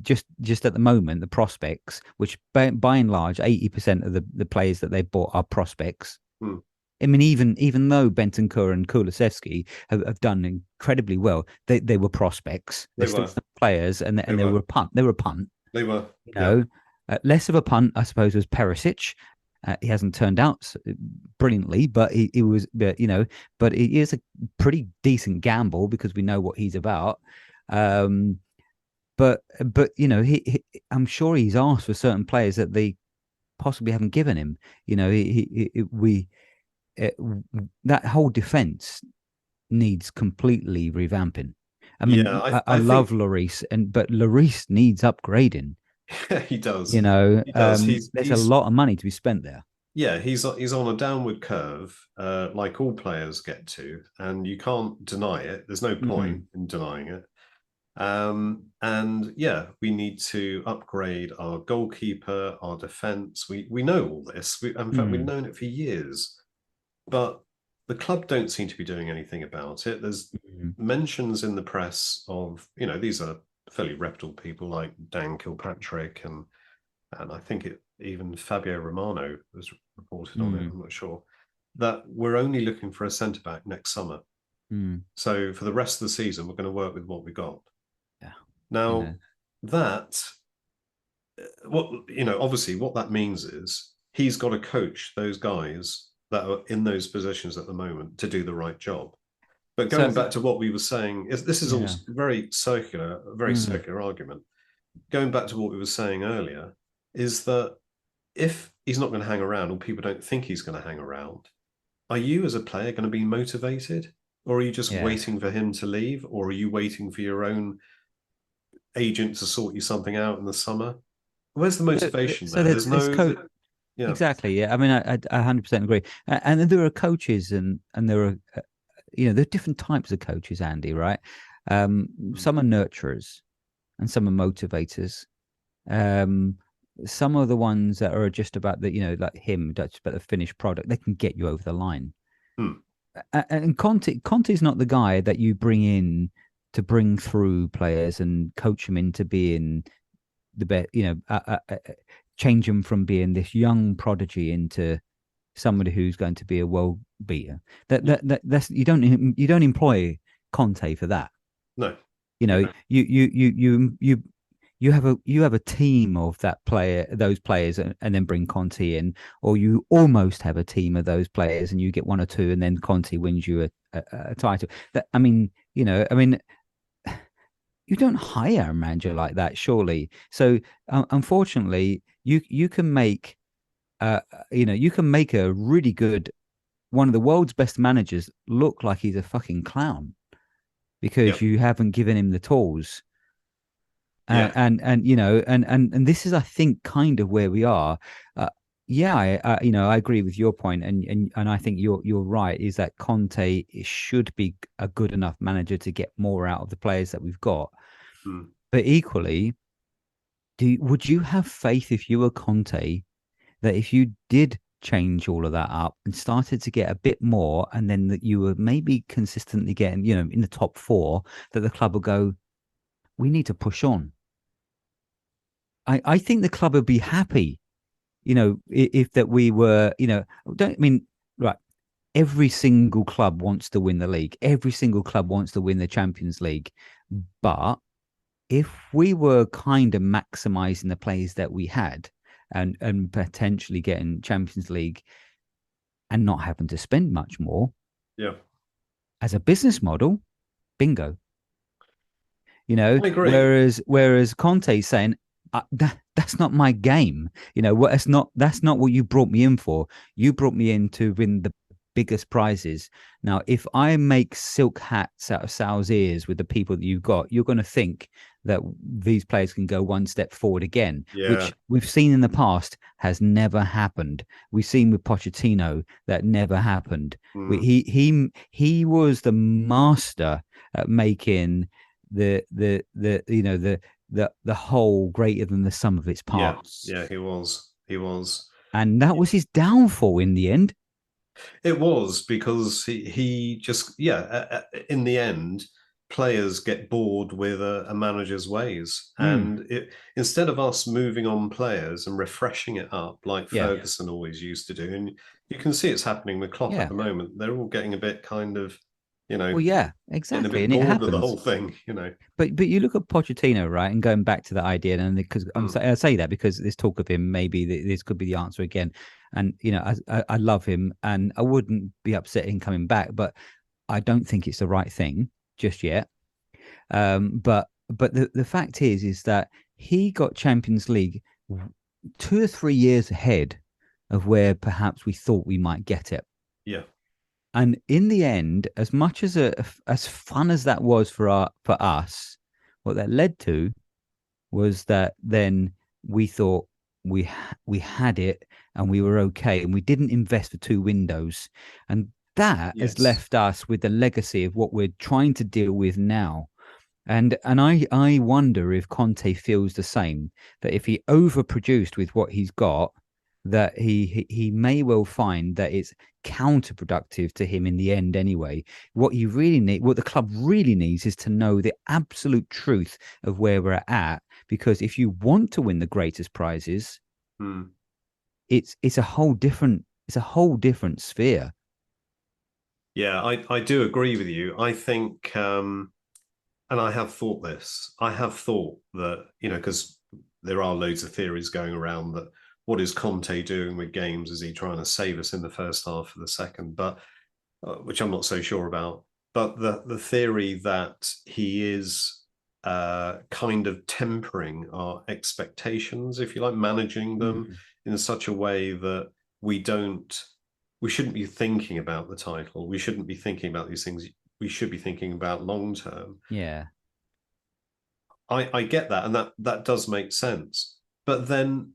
Speaker 2: just at the moment, the prospects, which by and large, 80% of the players that they've bought are prospects.
Speaker 1: Mm.
Speaker 2: I mean, even though Bentancur and Kulusevski have done incredibly well, they were prospects. They're
Speaker 1: They
Speaker 2: still
Speaker 1: were.
Speaker 2: players, and
Speaker 1: They
Speaker 2: they
Speaker 1: were.
Speaker 2: were a punt. They were a punt.
Speaker 1: They were.
Speaker 2: You
Speaker 1: Yeah.
Speaker 2: know, less of a punt, I suppose, was Perisic. He hasn't turned out brilliantly, but he was, but it is a pretty decent gamble because we know what he's about. Um, but I'm sure he's asked for certain players that they possibly haven't given him. You know, we it, that whole defense needs completely revamping. I
Speaker 1: Yeah.
Speaker 2: mean,
Speaker 1: I
Speaker 2: I
Speaker 1: I
Speaker 2: love
Speaker 1: think
Speaker 2: Lloris, but Lloris needs upgrading.
Speaker 1: he does. He does.
Speaker 2: There's a lot of money to be spent there.
Speaker 1: Yeah, he's on a downward curve, like all players get to, and you can't deny it. There's no point
Speaker 2: Mm,
Speaker 1: in denying it. And yeah, we need to upgrade our goalkeeper, our defense. We know all this. In fact, we've
Speaker 2: mm,
Speaker 1: known it for years, but the club don't seem to be doing anything about it. There's
Speaker 2: mm,
Speaker 1: mentions in the press of, these are fairly reputable people like Dan Kilpatrick and I think even Fabio Romano was reported on it.
Speaker 2: mm,
Speaker 1: I'm not sure that we're only looking for a centre back next summer.
Speaker 2: mm.
Speaker 1: So for the rest of the season, we're going to work with what we got.
Speaker 2: Yeah, you
Speaker 1: Now,
Speaker 2: know.
Speaker 1: that obviously what that means is he's got to coach those guys that are in those positions at the moment to do the right job. But
Speaker 2: So
Speaker 1: going back to what we were saying, this is all
Speaker 2: yeah,
Speaker 1: a very
Speaker 2: mm,
Speaker 1: circular argument. Going back to what we were saying earlier, is that if he's not going to hang around or people don't think he's going to hang around, are you as a player going to be motivated? Or are you just
Speaker 2: yeah.
Speaker 1: waiting for him to leave? Or are you waiting for your own agent to sort you something out in the summer? Where's the motivation
Speaker 2: So
Speaker 1: there? There's
Speaker 2: there's
Speaker 1: no,
Speaker 2: coach.
Speaker 1: yeah.
Speaker 2: Exactly. Yeah. I mean, I 100% agree. And then there are coaches, and there are, there are different types of coaches, Andy, right? Some are nurturers and some are motivators. Um, some are the ones that are just about the, like him, that's about the finished product. They can get you over the line.
Speaker 1: Hmm.
Speaker 2: And Conte is not the guy that you bring in to bring through players and coach them into being the best, change them from being this young prodigy into somebody who's going to be a world beater. That's you don't employ Conte for that.
Speaker 1: No.
Speaker 2: You know,
Speaker 1: No.
Speaker 2: you have a team of those players, and then bring Conte in, or you almost have a team of those players and you get one or two, and then Conte wins you a title. I mean, you don't hire a manager like that, surely. So unfortunately, you can make you can make a really good one of the world's best managers look like he's a fucking clown
Speaker 1: Yeah,
Speaker 2: because you haven't given him the tools.
Speaker 1: yeah,
Speaker 2: And this is, I think, kind of where we are. Yeah, I agree with your point, and I think you're right. Is that Conte should be a good enough manager to get more out of the players that we've got,
Speaker 1: mm,
Speaker 2: but equally, would you have faith if you were Conte that if you did change all of that up and started to get a bit more, and then that you were maybe consistently getting, in the top four, that the club will go, we need to push on. I think the club would be happy, if that we were, don't I mean, right. Every single club wants to win the league. Every single club wants to win the Champions League. But if we were kind of maximizing the players that we had and potentially getting Champions League and not having to spend much more
Speaker 1: yeah.
Speaker 2: as a business model, bingo.
Speaker 1: I agree.
Speaker 2: Whereas Conte's saying that's not my game. What that's not what you brought me in for. You brought me in to win the biggest prizes. Now, if I make silk hats out of sow's ears with the people that you've got, you're going to think that these players can go one step forward again,
Speaker 1: Yeah.
Speaker 2: which we've seen in the past has never happened. We've seen with Pochettino that never happened.
Speaker 1: Mm,
Speaker 2: He was the master at making the whole greater than the sum of its
Speaker 1: yeah.
Speaker 2: parts,
Speaker 1: Yeah. He was. He was.
Speaker 2: and that was his downfall in the end.
Speaker 1: It was because he just in the end players get bored with a manager's ways,
Speaker 2: Mm,
Speaker 1: and instead of us moving on players and refreshing it up like
Speaker 2: yeah,
Speaker 1: Ferguson always used to do, and you can see it's happening with Klopp at
Speaker 2: yeah.
Speaker 1: the moment. They're all getting a bit kind of, you know,
Speaker 2: Well, yeah,
Speaker 1: getting a
Speaker 2: exactly,
Speaker 1: bit
Speaker 2: and it
Speaker 1: bored with the whole
Speaker 2: happens.
Speaker 1: thing.
Speaker 2: But you look at Pochettino, right, and going back to that idea, and because
Speaker 1: Mm,
Speaker 2: I say that because there's talk of him, maybe this could be the answer again. And I love him, and I wouldn't be upset in coming back, but I don't think it's the right thing just yet. But the fact is that he got Champions League 2 or 3 years ahead of where perhaps we thought we might get it.
Speaker 1: yeah.
Speaker 2: And in the end, as much as fun as that was for us, what that led to was that then we thought we had it and we were okay, and we didn't invest for 2 windows, and that has
Speaker 1: Yes.
Speaker 2: left us with the legacy of what we're trying to deal with now. And I wonder if Conte feels the same, that if he overproduced with what he's got, that he may well find that it's counterproductive to him in the end anyway. What the club really needs is to know the absolute truth of where we're at, because if you want to win the greatest prizes,
Speaker 1: Mm.
Speaker 2: it's a whole different sphere.
Speaker 1: Yeah, I do agree with you. I think and I have thought this. I have thought that, because there are loads of theories going around that what is Conte doing with games? Is he trying to save us in the first half of the second? But which I'm not so sure about. But the theory that he is kind of tempering our expectations, if you like, managing them
Speaker 2: Mm.
Speaker 1: in such a way that we don't, we shouldn't be thinking about the title. We shouldn't be thinking about these things. We should be thinking about long term.
Speaker 2: Yeah,
Speaker 1: I get that, and that does make sense. But then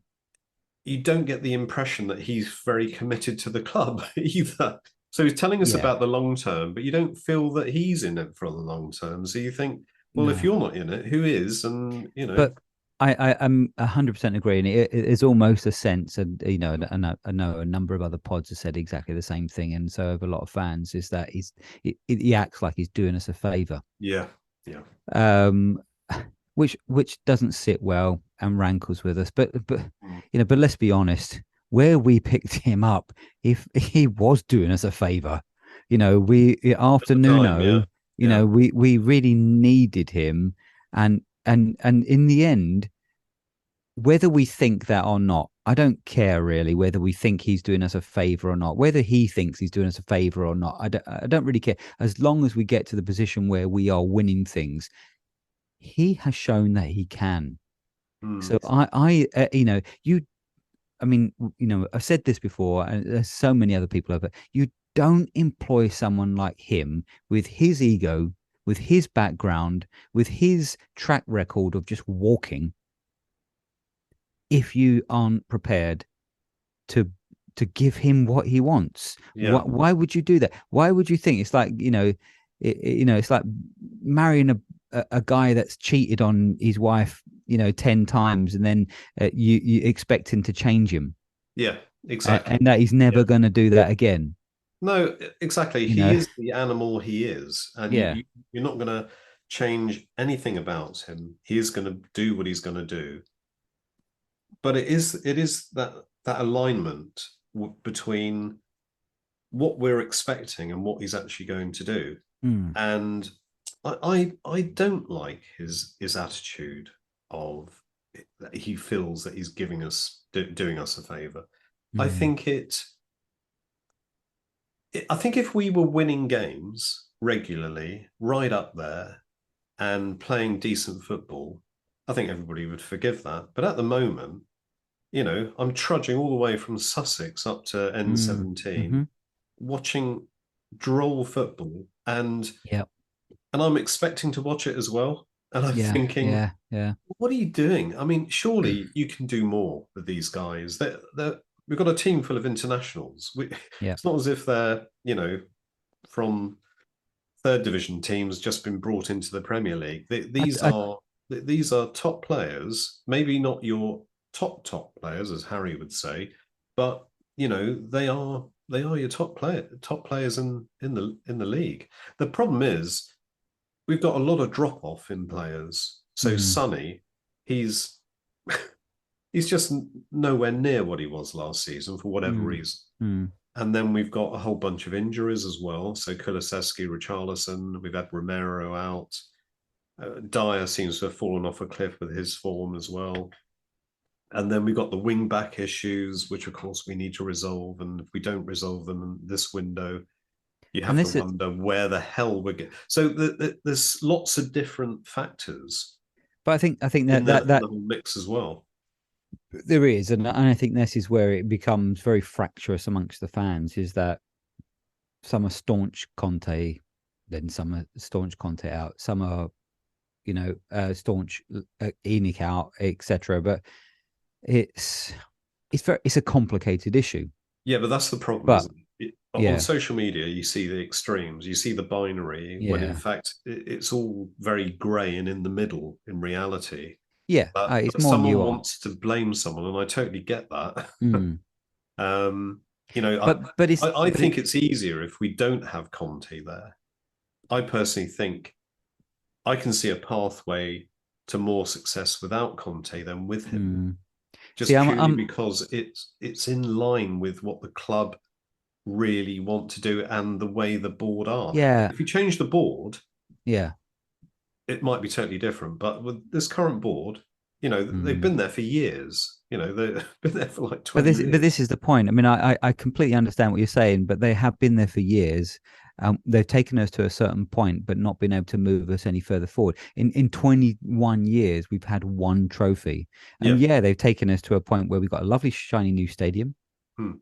Speaker 1: you don't get the impression that he's very committed to the club either. So he's telling us
Speaker 2: yeah,
Speaker 1: about the long term, but you don't feel that he's in it for the long term. So you think, well, if
Speaker 2: no.
Speaker 1: you're not in it, who is? And
Speaker 2: But I'm 100% agreeing. It's almost a sense, and I know a number of other pods have said exactly the same thing, and so have a lot of fans. Is that he acts like he's doing us a favor,
Speaker 1: yeah, yeah,
Speaker 2: um, which doesn't sit well and rankles with us. But
Speaker 1: mm.
Speaker 2: but let's be honest, where we picked him up, if he was doing us a favor, we
Speaker 1: At
Speaker 2: after
Speaker 1: the time, yeah,
Speaker 2: Nuno,
Speaker 1: yeah,
Speaker 2: we really needed him, and in the end, whether we think that or not, I don't care really whether we think he's doing us a favor or not, whether he thinks he's doing us a favor or not. I don't really care. As long as we get to the position where we are winning things, he has shown that he can.
Speaker 1: Mm.
Speaker 2: So I mean, I've said this before, and there's so many other people over. You don't employ someone like him with his ego, with his background, with his track record of just walking, if you aren't prepared to give him what he wants.
Speaker 1: Yeah.
Speaker 2: Why would you do that? Why would you think it's like it's like marrying a guy that's cheated on his wife 10 times, and then you expect him to change him,
Speaker 1: Yeah, exactly.
Speaker 2: and that he's
Speaker 1: Yeah.
Speaker 2: never going to do that again.
Speaker 1: No, exactly.
Speaker 2: You
Speaker 1: He
Speaker 2: know,
Speaker 1: is the animal he is, and
Speaker 2: yeah.
Speaker 1: you're not going to change anything about him. He is going to do what he's going to do. But it is that alignment between what we're expecting and what he's actually going to do.
Speaker 2: Mm,
Speaker 1: And I don't like his attitude of that he feels that he's giving us doing us a favor. I
Speaker 2: mm,
Speaker 1: think I think if we were winning games regularly, right up there, and playing decent football, I think everybody would forgive that. But at the moment, I'm trudging all the way from Sussex up to
Speaker 2: mm-hmm.
Speaker 1: N17, watching droll football, and
Speaker 2: Yeah,
Speaker 1: I'm expecting to watch it as well. And I'm
Speaker 2: yeah,
Speaker 1: thinking,
Speaker 2: yeah, yeah,
Speaker 1: what are you doing? I mean, surely you can do more with these guys. We've got a team full of internationals.
Speaker 2: yeah.
Speaker 1: It's not as if they're, from third division teams just been brought into the Premier League.
Speaker 2: I,
Speaker 1: These are top players, maybe not your top players, as Harry would say, but they are your top players in the league. The problem is we've got a lot of drop off in players. So
Speaker 2: mm,
Speaker 1: Sonny, he's he's just nowhere near what he was last season for whatever
Speaker 2: mm,
Speaker 1: reason.
Speaker 2: mm.
Speaker 1: And then we've got a whole bunch of injuries as well. So Kulusevski, Richarlison, we've had Romero out. Dyer seems to have fallen off a cliff with his form as well. And then we've got the wing back issues, which of course we need to resolve. And if we don't resolve them in this window, you
Speaker 2: And
Speaker 1: have to
Speaker 2: this is,
Speaker 1: wonder where the hell we're going. So there's lots of different factors
Speaker 2: but I think
Speaker 1: in
Speaker 2: that
Speaker 1: the,
Speaker 2: that
Speaker 1: in
Speaker 2: that
Speaker 1: the whole mix as well.
Speaker 2: there is, and I think this is where it becomes very fractious amongst the fans. Is that some are staunch Conte, then some are staunch Conte out. Some are, staunch Enoch out, etc. But it's it's a complicated issue.
Speaker 1: Yeah, but that's the problem,
Speaker 2: But
Speaker 1: isn't it? On
Speaker 2: yeah,
Speaker 1: social media, you see the extremes, you see the binary, when in
Speaker 2: yeah,
Speaker 1: fact it's all very grey and in the middle in reality.
Speaker 2: yeah. It's
Speaker 1: But
Speaker 2: more
Speaker 1: someone
Speaker 2: nuanced.
Speaker 1: wants to blame someone, and I totally get that.
Speaker 2: Mm.
Speaker 1: um, you know,
Speaker 2: But it's
Speaker 1: I think it's easier if we don't have Conte there. I personally think I can see a pathway to more success without Conte than with him,
Speaker 2: mm. See,
Speaker 1: just purely because it's in line with what the club really want to do and the way the board are.
Speaker 2: yeah,
Speaker 1: If you change the board,
Speaker 2: yeah.
Speaker 1: it might be totally different. But with this current board, they've
Speaker 2: Mm.
Speaker 1: been there for years. They've been there for like
Speaker 2: But
Speaker 1: 20
Speaker 2: this
Speaker 1: years.
Speaker 2: is the point. I mean, I completely understand what you're saying, but they have been there for years. They've taken us to a certain point, but not been able to move us any further forward. In 21 years, we've had one trophy, and
Speaker 1: Yeah.
Speaker 2: yeah, they've taken us to a point where we've got a lovely, shiny new stadium.
Speaker 1: Hmm.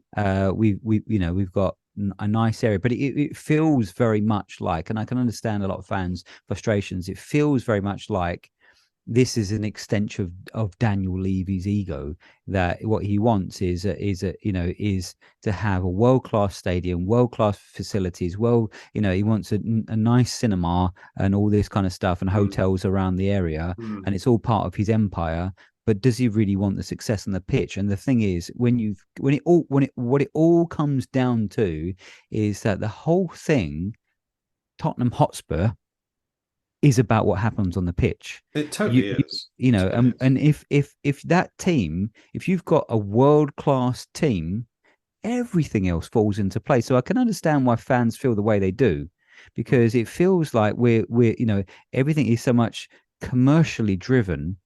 Speaker 2: We've got a nice area, but it feels very much like, and I can understand a lot of fans' frustrations. It feels very much like this is an extension of Daniel Levy's ego. That what he wants is to have a world class stadium, world class facilities. Well, he wants a nice cinema and all this kind of stuff, and
Speaker 1: Hmm.
Speaker 2: hotels around the area,
Speaker 1: Hmm.
Speaker 2: and it's all part of his empire. But does he really want the success on the pitch? And the thing is, what it all comes down to is that the whole thing, Tottenham Hotspur, is about what happens on the pitch.
Speaker 1: It
Speaker 2: You,
Speaker 1: totally
Speaker 2: you,
Speaker 1: is.
Speaker 2: you know,
Speaker 1: Totally is.
Speaker 2: and if that team, if you've got a world class team, everything else falls into place. So I can understand why fans feel the way they do,
Speaker 1: Hmm.
Speaker 2: because it feels like we're everything is so much commercially driven,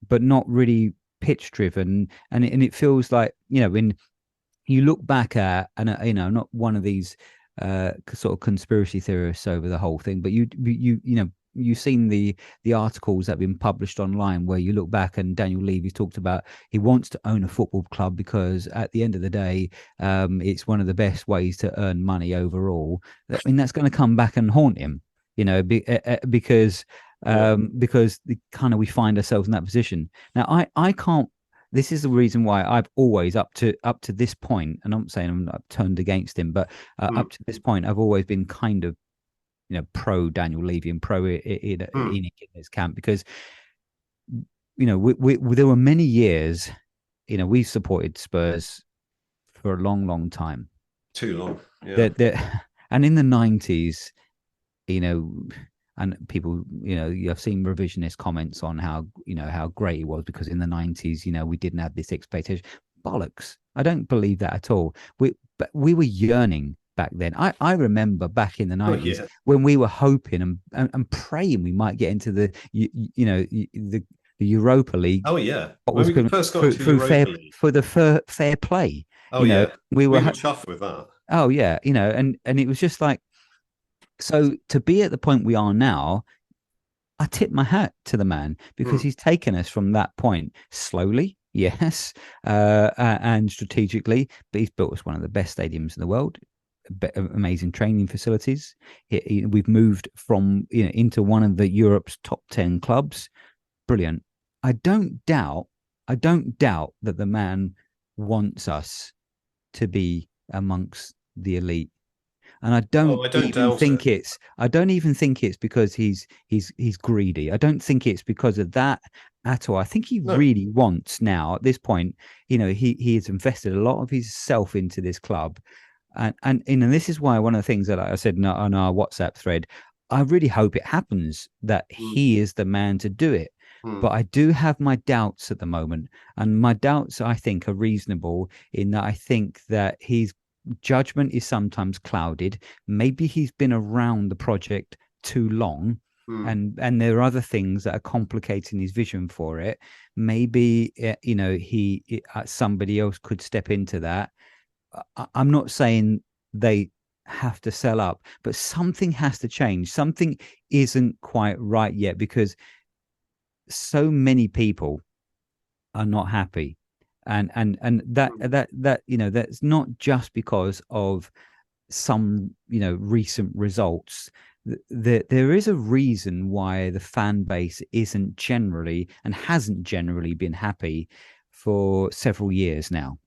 Speaker 2: but not really pitch driven, and it feels like when you look back at, and I'm not one of these sort of conspiracy theorists over the whole thing, but you've seen the articles that have been published online where you look back and Daniel Levy talked about he wants to own a football club because at the end of the day, it's one of the best ways to earn money overall. I mean, that's going to come back and haunt him, because the kind of we find ourselves in that position. Now, I can't. This is the reason why I've always up to this point, and I'm not saying I'm turned against him, but up to this point, I've always been kind of, pro Daniel Levy and pro in his camp, because there were many years, we supported Spurs for a long time.
Speaker 1: Too long. Yeah.
Speaker 2: And in the 90s, and people, I've seen revisionist comments on how great it was because in the 90s, we didn't have this expectation. Bollocks. I don't believe that at all. But we were yearning back then. I remember back in the 90s when we were hoping and praying we might get into the Europa League.
Speaker 1: Oh yeah, when we first got to Europa League
Speaker 2: for the fair play.
Speaker 1: Oh yeah, we were chuffed with that.
Speaker 2: Oh yeah, and it was just like, so to be at the point we are now, I tip my hat to the man because he's taken us from that point slowly, yes, and strategically, but he's built us one of the best stadiums in the world. Amazing training facilities. We've moved from into one of the Europe's top 10 clubs. Brilliant. I don't doubt that the man wants us to be amongst the elite, and I don't even think it's because he's greedy. I don't think it's because of that at all. I think he really wants now at this point. He has invested a lot of his self into this club. And this is why one of the things that I said on our WhatsApp thread, I really hope it happens that he is the man to do it. But I do have my doubts at the moment. And my doubts, I think, are reasonable in that I think that his judgment is sometimes clouded. Maybe he's been around the project too long. And there are other things that are complicating his vision for it. Maybe, somebody else could step into that. I'm not saying they have to sell up, but something has to change. Something isn't quite right yet because so many people are not happy, and that's not just because of some recent results. There is a reason why the fan base isn't generally and hasn't generally been happy for several years now.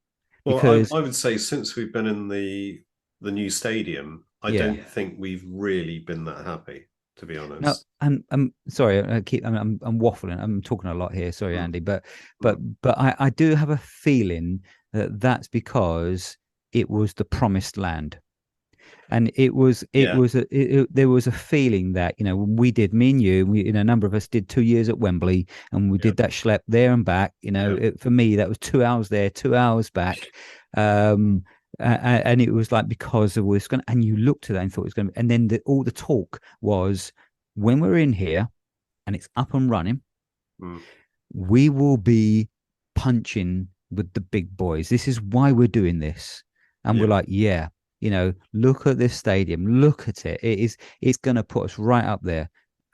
Speaker 1: Well, I would say since we've been in the new stadium, I don't think we've really been that happy, to be honest.
Speaker 2: No, I'm sorry. I'm waffling. I'm talking a lot here. Sorry, Andy, but I do have a feeling that that's because it was the promised land, and there was a feeling that when we did, me and you, a number of us did 2 years at Wembley, and we did that schlep there and back. For me, that was 2 hours there, 2 hours back. And it was like because it was going to, and you looked at that and thought it was going to, and then all the talk was when we're in here and it's up and running, we will be punching with the big boys. This is why we're doing this. And we're like, look at this stadium, look at it. It's going to put us right up there.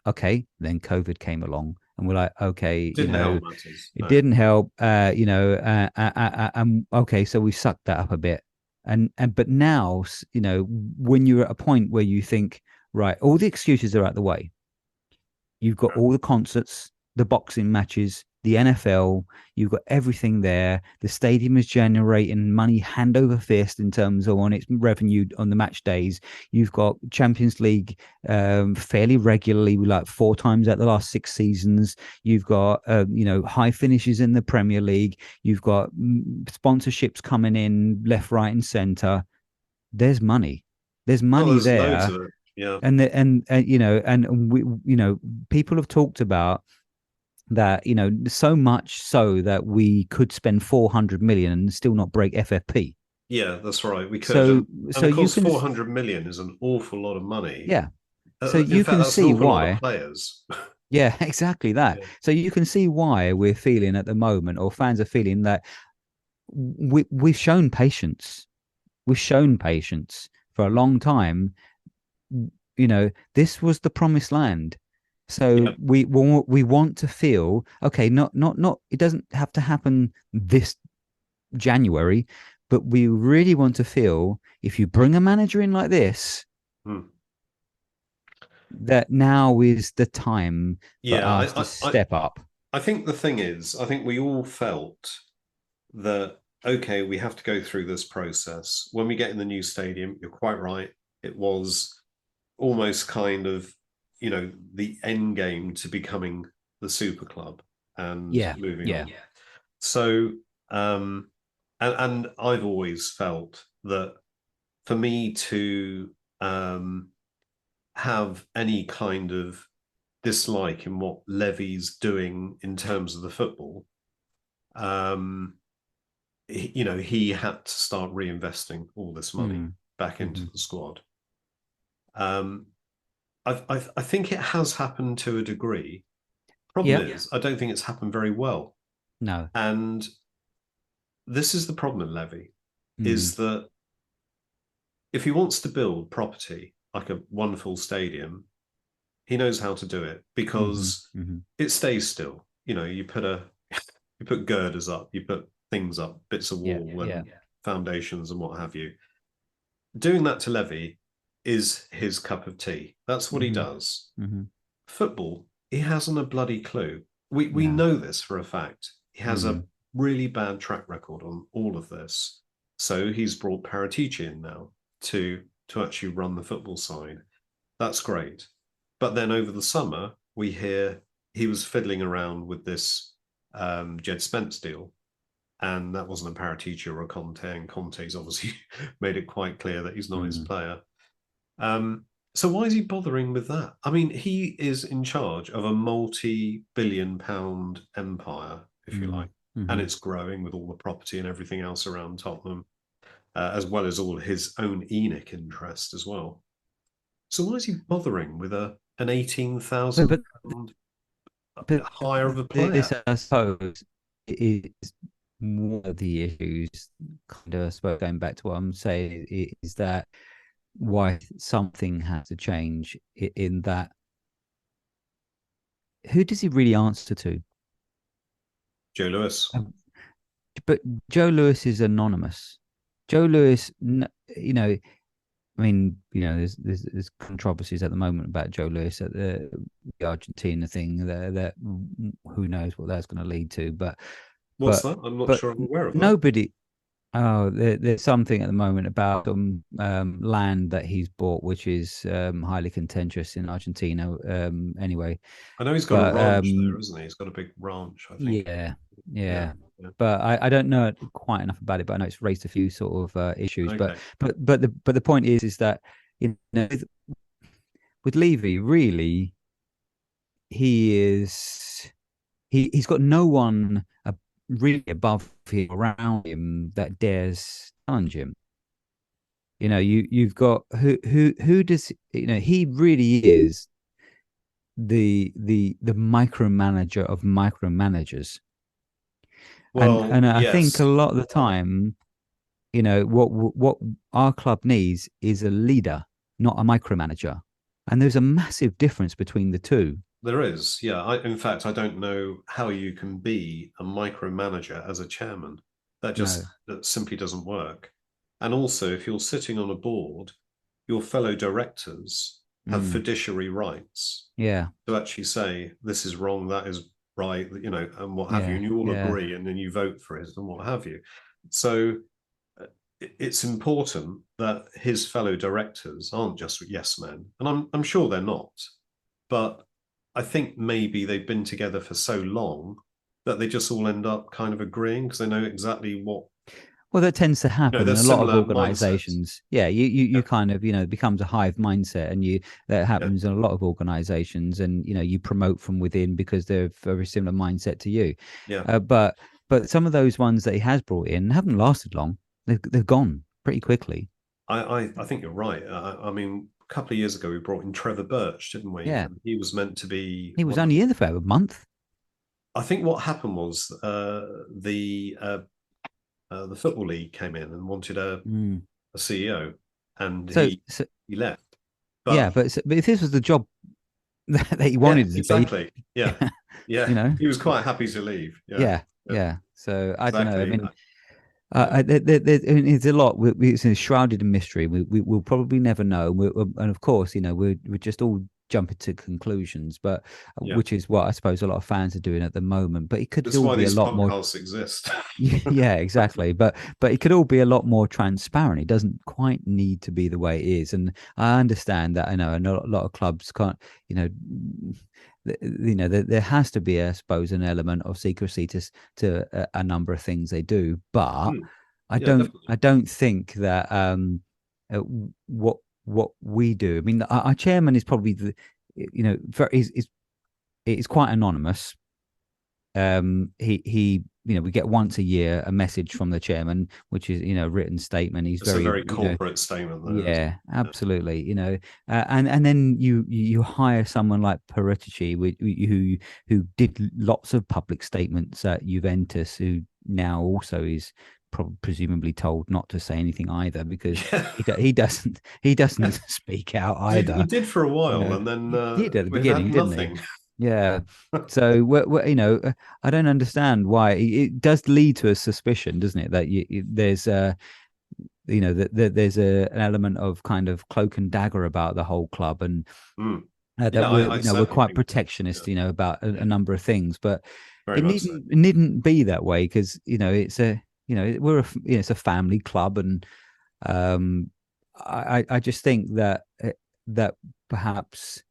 Speaker 2: Okay. Then COVID came along. And we're like, okay, it didn't help, okay, so we sucked that up a bit. But now, when you're at a point where you think, right, all the excuses are out the way. You've got all the concerts, the boxing matches, the NFL, you've got everything there. The stadium is generating money hand over fist in terms of on its revenue on the match days. You've got Champions League fairly regularly, like 4 times out the last 6 seasons. You've got high finishes in the Premier League. You've got sponsorships coming in left, right, and centre. There's money. There's money there.
Speaker 1: Yeah.
Speaker 2: And we people have talked about that, so much so that we could spend 400 million and still not break FFP.
Speaker 1: Yeah, that's right. We could. So of course, 400 million is an awful lot of money.
Speaker 2: Yeah. So you can see why
Speaker 1: players.
Speaker 2: Yeah, exactly that. Yeah. So you can see why we're feeling at the moment, or fans are feeling that we've shown patience. We've shown patience for a long time. This was the promised land. So
Speaker 1: Yeah.
Speaker 2: we want to feel okay. Not. It doesn't have to happen this January, but we really want to feel if you bring a manager in like this,
Speaker 1: Hmm.
Speaker 2: that now is the time for
Speaker 1: Yeah,
Speaker 2: us to step up.
Speaker 1: I think the thing is, I think we all felt that okay, we have to go through this process. When we get in the new stadium, you're quite right. It was almost kind of, the end game to becoming the super club and
Speaker 2: Yeah,
Speaker 1: moving
Speaker 2: yeah.
Speaker 1: on. So, and I've always felt that for me to um, have any kind of dislike in what Levy's doing in terms of the football, um, he had to start reinvesting all this money
Speaker 2: Mm.
Speaker 1: back into
Speaker 2: Hmm.
Speaker 1: the squad. Um, I think it has happened to a degree. Problem
Speaker 2: Yep.
Speaker 1: is, I don't think it's happened very well.
Speaker 2: No.
Speaker 1: And this is the problem with Levy,
Speaker 2: Mm.
Speaker 1: is that if he wants to build property like a wonderful stadium, he knows how to do it
Speaker 2: Hmm.
Speaker 1: because
Speaker 2: Hmm.
Speaker 1: it stays still. You put girders up, you put things up, bits of
Speaker 2: Yeah,
Speaker 1: wall
Speaker 2: yeah.
Speaker 1: and foundations and what have you. Doing that to Levy is his cup of tea. That's what he
Speaker 2: Hmm.
Speaker 1: does.
Speaker 2: Hmm.
Speaker 1: Football, he hasn't a bloody clue. We
Speaker 2: No.
Speaker 1: know this for a fact. He has a
Speaker 2: Mm.
Speaker 1: really bad track record on all of this. So he's brought Paratici in now to actually run the football side. That's great. But then over the summer, we hear he was fiddling around with this Jed Spence deal, and that wasn't a Paratici or a Conte, and Conte's obviously made it quite clear that he's not his
Speaker 2: Mm.
Speaker 1: player. Um, so why is he bothering with that? I mean, he is in charge of a multi-billion-pound empire, if you
Speaker 2: Mm.
Speaker 1: like, and
Speaker 2: Hmm.
Speaker 1: it's growing with all the property and everything else around Tottenham, as well as all his own ENIC interest as well. So why is he bothering with an eighteen
Speaker 2: But,
Speaker 1: thousand
Speaker 2: but
Speaker 1: pound
Speaker 2: but
Speaker 1: hire of a
Speaker 2: this,
Speaker 1: player?
Speaker 2: I suppose, is one of the issues. Kind of, I suppose, going back to what I'm saying is that why something has to change in that. Who does he really answer to?
Speaker 1: Joe Lewis.
Speaker 2: Um, But Joe Lewis is anonymous. Joe Lewis, I mean, there's controversies at the moment about Joe Lewis at the Argentina thing. That who knows what that's going to lead to,
Speaker 1: What's
Speaker 2: but
Speaker 1: that? I'm not
Speaker 2: but
Speaker 1: sure I'm aware of that.
Speaker 2: nobody. Oh, there's something at the moment about some land that he's bought, which is highly contentious in Argentina. Anyway,
Speaker 1: I know he's got a
Speaker 2: but
Speaker 1: ranch there, isn't he? He's got a big ranch, I think.
Speaker 2: yeah,
Speaker 1: Yeah.
Speaker 2: yeah.
Speaker 1: Yeah.
Speaker 2: But I don't know quite enough about it. But I know it's raised a few sort of issues.
Speaker 1: Okay.
Speaker 2: But the point is that with Levy, really, he is he's got no one really above him around him that dares challenge him. You've got who does he really is the micromanager of micromanagers, and
Speaker 1: Well,
Speaker 2: and I think a
Speaker 1: yes,
Speaker 2: lot of the time, what our club needs is a leader, not a micromanager, and there's a massive difference between the two.
Speaker 1: there is. Yeah. In fact, I don't know how you can be a micromanager as a chairman.
Speaker 2: No.
Speaker 1: That simply doesn't work. And also, if you're sitting on a board, your fellow directors have
Speaker 2: Mm,
Speaker 1: fiduciary rights
Speaker 2: yeah,
Speaker 1: to actually say this is wrong, that is right, and what have you,
Speaker 2: yeah,
Speaker 1: and you all
Speaker 2: yeah,
Speaker 1: agree, and then you vote for it and what have you. So it's important that his fellow directors aren't just yes men, and I'm sure they're not, but I think maybe they've been together for so long that they just all end up kind of agreeing because they know exactly what
Speaker 2: well, that tends to happen in
Speaker 1: there's
Speaker 2: a lot of
Speaker 1: similar mindsets.
Speaker 2: organizations. Yeah, you
Speaker 1: Yeah,
Speaker 2: kind of, it becomes a hive mindset, and that
Speaker 1: yeah,
Speaker 2: happens in a lot of organizations, and you promote from within because they're a very similar mindset to you.
Speaker 1: yeah.
Speaker 2: But some of those ones that he has brought in haven't lasted long. They've gone pretty quickly.
Speaker 1: I think you're right. I mean, a couple of years ago we brought in Trevor Birch, didn't we?
Speaker 2: Yeah,
Speaker 1: And he was meant to be
Speaker 2: he was
Speaker 1: one of.
Speaker 2: only in there for a month.
Speaker 1: I think what happened was the football league came in and wanted
Speaker 2: Mm.
Speaker 1: a CEO, and
Speaker 2: So,
Speaker 1: he left.
Speaker 2: yeah,
Speaker 1: But
Speaker 2: but if this was the job that he
Speaker 1: Yeah,
Speaker 2: wanted to be.
Speaker 1: exactly. Yeah, yeah.
Speaker 2: You know,
Speaker 1: He was quite happy to leave. Yeah,
Speaker 2: yeah,
Speaker 1: yeah,
Speaker 2: yeah. So I don't know. I
Speaker 1: exactly.
Speaker 2: mean,
Speaker 1: Yeah,
Speaker 2: it's a lot. It's shrouded in mystery. We'll probably never know. And of course, we're just all jumping to conclusions, but
Speaker 1: yeah.
Speaker 2: which is what I suppose a lot of fans are doing at the moment. But it could
Speaker 1: That's
Speaker 2: all
Speaker 1: why
Speaker 2: be a
Speaker 1: these
Speaker 2: lot more.
Speaker 1: podcasts exist.
Speaker 2: Yeah, exactly. But it could all be a lot more transparent. It doesn't quite need to be the way it is. And I understand that. I know a lot of clubs can't. You know, there has to be, I suppose, an element of secrecy to a number of things they do. But
Speaker 1: Hmm. Yeah, definitely.
Speaker 2: I don't think that uh, what we do. I mean, our chairman is probably very is quite anonymous. He we get once a year a message from the chairman, which is a written statement. He's
Speaker 1: It's a
Speaker 2: very
Speaker 1: very corporate statement, there, isn't
Speaker 2: yeah,
Speaker 1: it?
Speaker 2: absolutely. And then you hire someone like Paratici, who did lots of public statements at Juventus, who now also is presumably told not to say anything either, because
Speaker 1: Yeah,
Speaker 2: he
Speaker 1: yeah.
Speaker 2: doesn't speak out
Speaker 1: He
Speaker 2: either.
Speaker 1: did for a
Speaker 2: You
Speaker 1: while,
Speaker 2: know,
Speaker 1: and then
Speaker 2: he did at the
Speaker 1: we had
Speaker 2: beginning, didn't he?
Speaker 1: nothing.
Speaker 2: Yeah. So, I don't understand why it does lead to a suspicion, doesn't it, that there's there's an element of kind of cloak and dagger about the whole club, and
Speaker 1: Mm.
Speaker 2: that
Speaker 1: Yeah,
Speaker 2: we're
Speaker 1: I
Speaker 2: we're
Speaker 1: certainly
Speaker 2: quite
Speaker 1: think so. Yeah,
Speaker 2: protectionist, about a number of things, but
Speaker 1: very much so.
Speaker 2: it needn't be that way, because it's a we're it's a family club, and um, I just think that that perhaps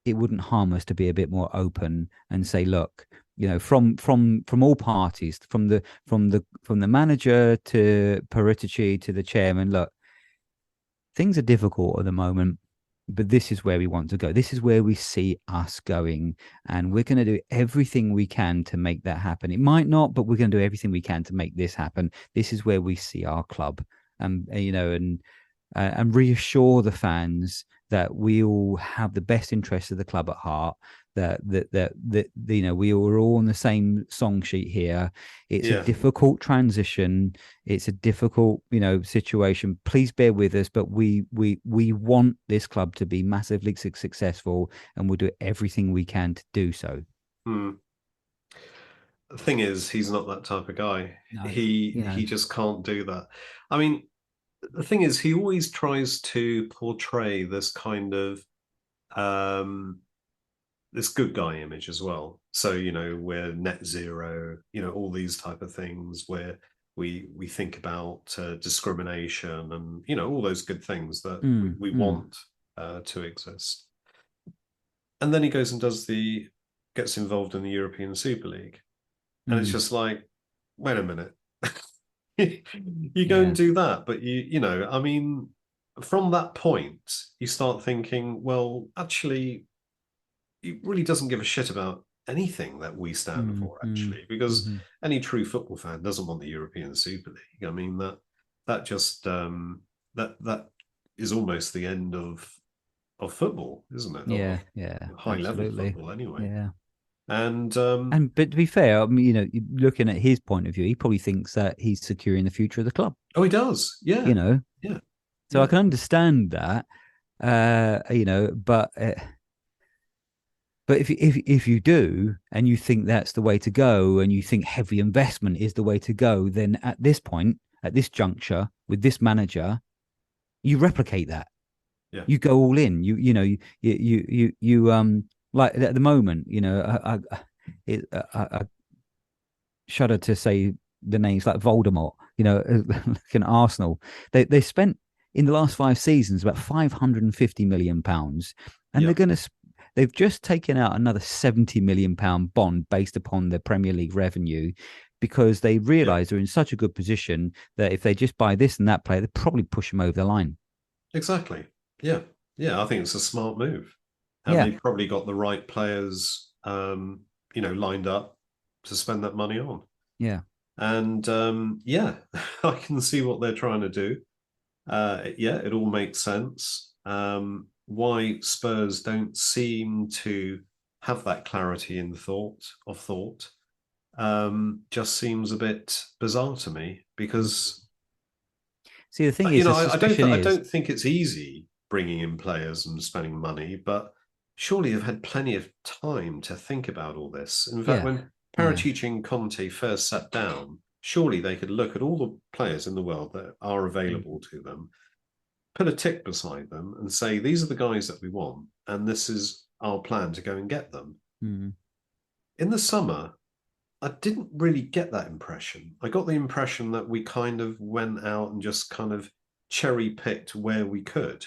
Speaker 2: it wouldn't harm us to be a bit more open and say, look, from all parties, from the manager to Paritici to the chairman, look, things are difficult at the moment, but this is where we want to go. This is where we see us going, and we're going to do everything we can to make that happen. It might not, but we're going to do everything we can to make this happen. This is where we see our club, and and reassure the fans that we all have the best interests of the club at heart. That we are all on the same song sheet here. It's a
Speaker 1: Yeah.
Speaker 2: difficult transition. It's a difficult situation. Please bear with us, but we want this club to be massively successful, and we'll do everything we can to do so.
Speaker 1: Hmm. The thing is, he's not that type of guy.
Speaker 2: No,
Speaker 1: He just can't do that. I mean, the thing is, he always tries to portray this kind of um this good guy image as well. So, we're net zero, all these type of things where we think about discrimination and, all those good things that
Speaker 2: mm,
Speaker 1: we
Speaker 2: mm,
Speaker 1: want to exist. And then he goes and gets involved in the European Super League. And it's
Speaker 2: mm,
Speaker 1: just like, wait a minute. You go and
Speaker 2: yeah,
Speaker 1: do that, but I mean, from that point, you start thinking, well, actually, he really doesn't give a shit about anything that we stand
Speaker 2: mm,
Speaker 1: for,
Speaker 2: mm,
Speaker 1: actually, because
Speaker 2: mm,
Speaker 1: any true football fan doesn't want the European Super League. I mean, that just that is almost the end of football, isn't it? Of
Speaker 2: yeah, yeah,
Speaker 1: high level
Speaker 2: absolutely,
Speaker 1: football, anyway.
Speaker 2: yeah.
Speaker 1: And
Speaker 2: But to be fair, I mean, looking at his point of view, he probably thinks that he's securing the future of the club.
Speaker 1: oh, he does,
Speaker 2: You
Speaker 1: yeah,
Speaker 2: know,
Speaker 1: yeah,
Speaker 2: so I
Speaker 1: yeah,
Speaker 2: can understand that. But if you do, and you think that's the way to go, and you think heavy investment is the way to go, then at this point, at this juncture, with this manager, you replicate that.
Speaker 1: yeah,
Speaker 2: You go all in. Like at the moment, I shudder to say the names like Voldemort. Like in Arsenal, they spent in the last 5 seasons about £550 million, and
Speaker 1: yeah,
Speaker 2: they've just taken out another £70 million bond based upon the Premier League revenue, because they
Speaker 1: yeah,
Speaker 2: realise they're in such a good position that if they just buy this and that player, they probably push them over the line.
Speaker 1: exactly, yeah, yeah. I think it's a smart move, and
Speaker 2: Yeah,
Speaker 1: they've probably got the right players, lined up to spend that money on.
Speaker 2: yeah.
Speaker 1: And yeah, I can see what they're trying to do. Yeah, it all makes sense. Why Spurs don't seem to have that clarity in thought just seems a bit bizarre to me, because
Speaker 2: See, the thing is, the
Speaker 1: I don't
Speaker 2: suspicion
Speaker 1: I
Speaker 2: is,
Speaker 1: don't think it's easy bringing in players and spending money, but surely have had plenty of time to think about all this. In fact,
Speaker 2: Yeah,
Speaker 1: when
Speaker 2: yeah,
Speaker 1: Paratici and Conte first sat down, surely they could look at all the players in the world that are available to them, put a tick beside them, and say, these are the guys that we want, and this is our plan to go and get them.
Speaker 2: mm,
Speaker 1: In the summer, I didn't really get that impression. I got the impression that we kind of went out and just kind of cherry picked where we could.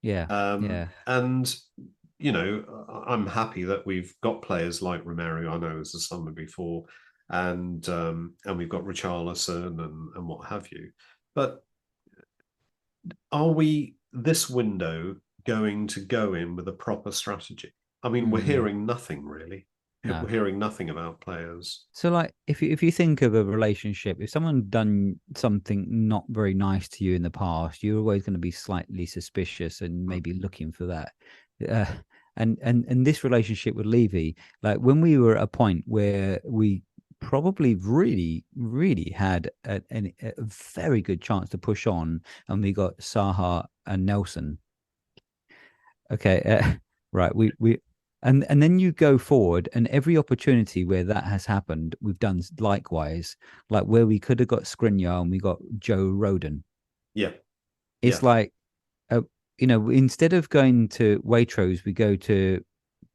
Speaker 2: yeah, yeah.
Speaker 1: And I'm happy that we've got players like Romero. I know it was the summer before, and we've got Richarlison and what have you. But are we this window going to go in with a proper strategy? I mean, we're
Speaker 2: Mm,
Speaker 1: hearing nothing really.
Speaker 2: no.
Speaker 1: We're hearing nothing about players.
Speaker 2: So, like, if you think of a relationship, if someone done something not very nice to you in the past, you're always going to be slightly suspicious and
Speaker 1: Mm.
Speaker 2: maybe looking for that. Uh, and this relationship with Levy, like when we were at a point where we probably really had a very good chance to push on, and we got Saha and Nelson. Okay, right. We and then you go forward, and every opportunity where that has happened, we've done likewise. Like where we could have got Skriniar and we got Joe Roden.
Speaker 1: Yeah,
Speaker 2: It's
Speaker 1: yeah,
Speaker 2: like, uh, instead of going to Waitrose, we go to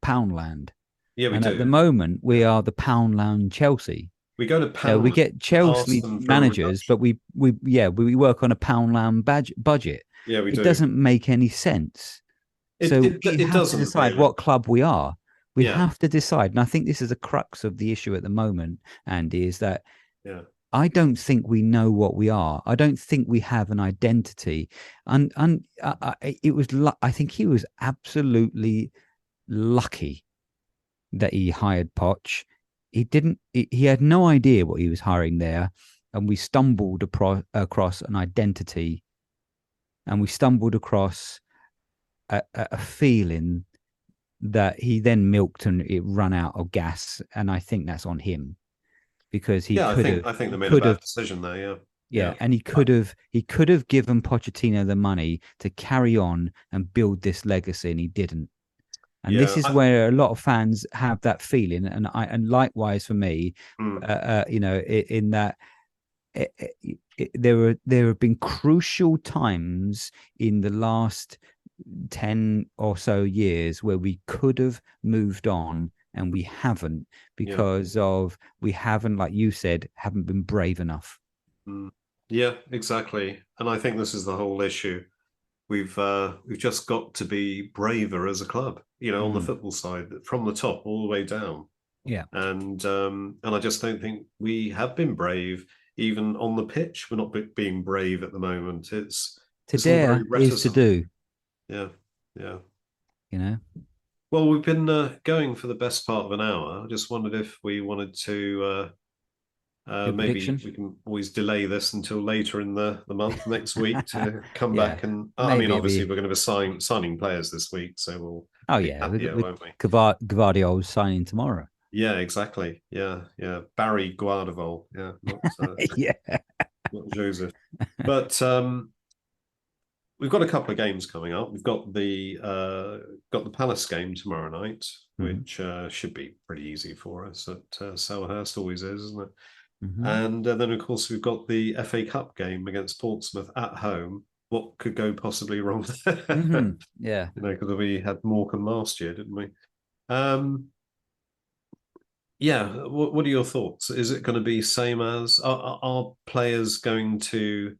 Speaker 2: Poundland,
Speaker 1: yeah. We
Speaker 2: and at the
Speaker 1: do.
Speaker 2: moment we
Speaker 1: Yeah,
Speaker 2: are the Poundland Chelsea.
Speaker 1: we go to
Speaker 2: We
Speaker 1: pound
Speaker 2: get
Speaker 1: and ask
Speaker 2: Chelsea
Speaker 1: them for a
Speaker 2: managers, but
Speaker 1: reduction.
Speaker 2: we work on a Poundland budget.
Speaker 1: Yeah, we
Speaker 2: It
Speaker 1: do.
Speaker 2: doesn't make any sense.
Speaker 1: It
Speaker 2: So
Speaker 1: it
Speaker 2: we
Speaker 1: it
Speaker 2: have to
Speaker 1: doesn't
Speaker 2: decide
Speaker 1: really.
Speaker 2: what club we are. We
Speaker 1: Yeah,
Speaker 2: have to decide. And I think this is a crux of the issue at the moment, Andy, is that
Speaker 1: yeah,
Speaker 2: I don't think we know what we are. I don't think we have an identity. And it was, I think he was absolutely lucky that he hired Poch. He didn't, he had no idea what he was hiring there. And we stumbled across an identity, and we stumbled across a feeling that he then milked and it ran out of gas. And I think that's on him, because he
Speaker 1: yeah. I
Speaker 2: could
Speaker 1: think
Speaker 2: have,
Speaker 1: I think
Speaker 2: he
Speaker 1: they made a
Speaker 2: could
Speaker 1: bad
Speaker 2: have,
Speaker 1: decision there. Yeah,
Speaker 2: yeah,
Speaker 1: yeah,
Speaker 2: and he could have given Pochettino the money to carry on and build this legacy, and he didn't. And this
Speaker 1: yeah.
Speaker 2: is where a lot of fans have that feeling, and likewise for me,
Speaker 1: Mm,
Speaker 2: in that there have been crucial times in the last 10 or so years where we could have moved on, and we haven't,
Speaker 1: yeah,
Speaker 2: because of we haven't, like you said, haven't been brave enough.
Speaker 1: mm, yeah. Exactly. And I think this is the whole issue. We've just got to be braver as a club. On the
Speaker 2: Mm,
Speaker 1: football side, from the top all the way down.
Speaker 2: yeah.
Speaker 1: And I just don't think we have been brave. Even on the pitch, we're not being brave at the moment.
Speaker 2: To
Speaker 1: It's all very
Speaker 2: dare is to
Speaker 1: reticent.
Speaker 2: do,
Speaker 1: Yeah, yeah.
Speaker 2: you know.
Speaker 1: Well, we've been going for the best part of an hour. I just wondered if we wanted to
Speaker 2: Your
Speaker 1: maybe
Speaker 2: prediction?
Speaker 1: we can always delay this until later in the month next week to come
Speaker 2: Yeah,
Speaker 1: back and I mean,
Speaker 2: maybe
Speaker 1: obviously
Speaker 2: we.
Speaker 1: we're going to be signing players this week, so we'll
Speaker 2: Oh
Speaker 1: be
Speaker 2: yeah,
Speaker 1: happier,
Speaker 2: we
Speaker 1: won't we?
Speaker 2: Gvardiol's signing tomorrow.
Speaker 1: Yeah, exactly. Yeah, yeah. Barry Guardavol. Yeah,
Speaker 2: Yeah.
Speaker 1: not Joseph. But we've got a couple of games coming up. We've got the Palace game tomorrow night,
Speaker 2: Mm-hmm.
Speaker 1: which should be pretty easy for us at Selhurst. Always is, isn't it?
Speaker 2: Mm-hmm.
Speaker 1: And then, of course, we've got the FA Cup game against Portsmouth at home. What could go possibly wrong there?
Speaker 2: Mm-hmm. Yeah.
Speaker 1: Because we had Morecambe last year, didn't we? Um, yeah. What are your thoughts? Is it going to be same as are players going to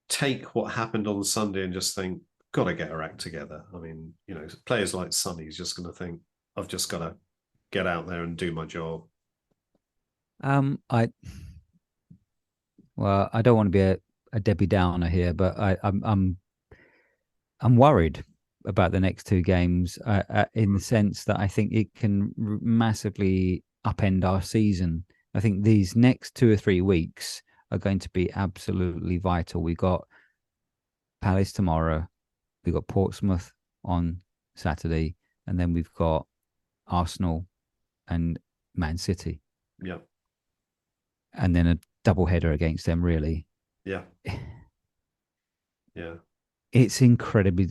Speaker 1: take what happened on Sunday and just think, got to get our act together? I mean, players like Sonny's just going to think, I've just got to get out there and do my job.
Speaker 2: I Well, I don't want to be a Debbie Downer here, but I'm worried about the next two games, in the sense that I think it can massively upend our season. I think these next 2 or 3 weeks are going to be absolutely vital. We got Palace tomorrow, we got Portsmouth on Saturday, and then we've got Arsenal and Man City,
Speaker 1: Yeah,
Speaker 2: and then a double header against them. Really,
Speaker 1: yeah, yeah.
Speaker 2: it's incredibly.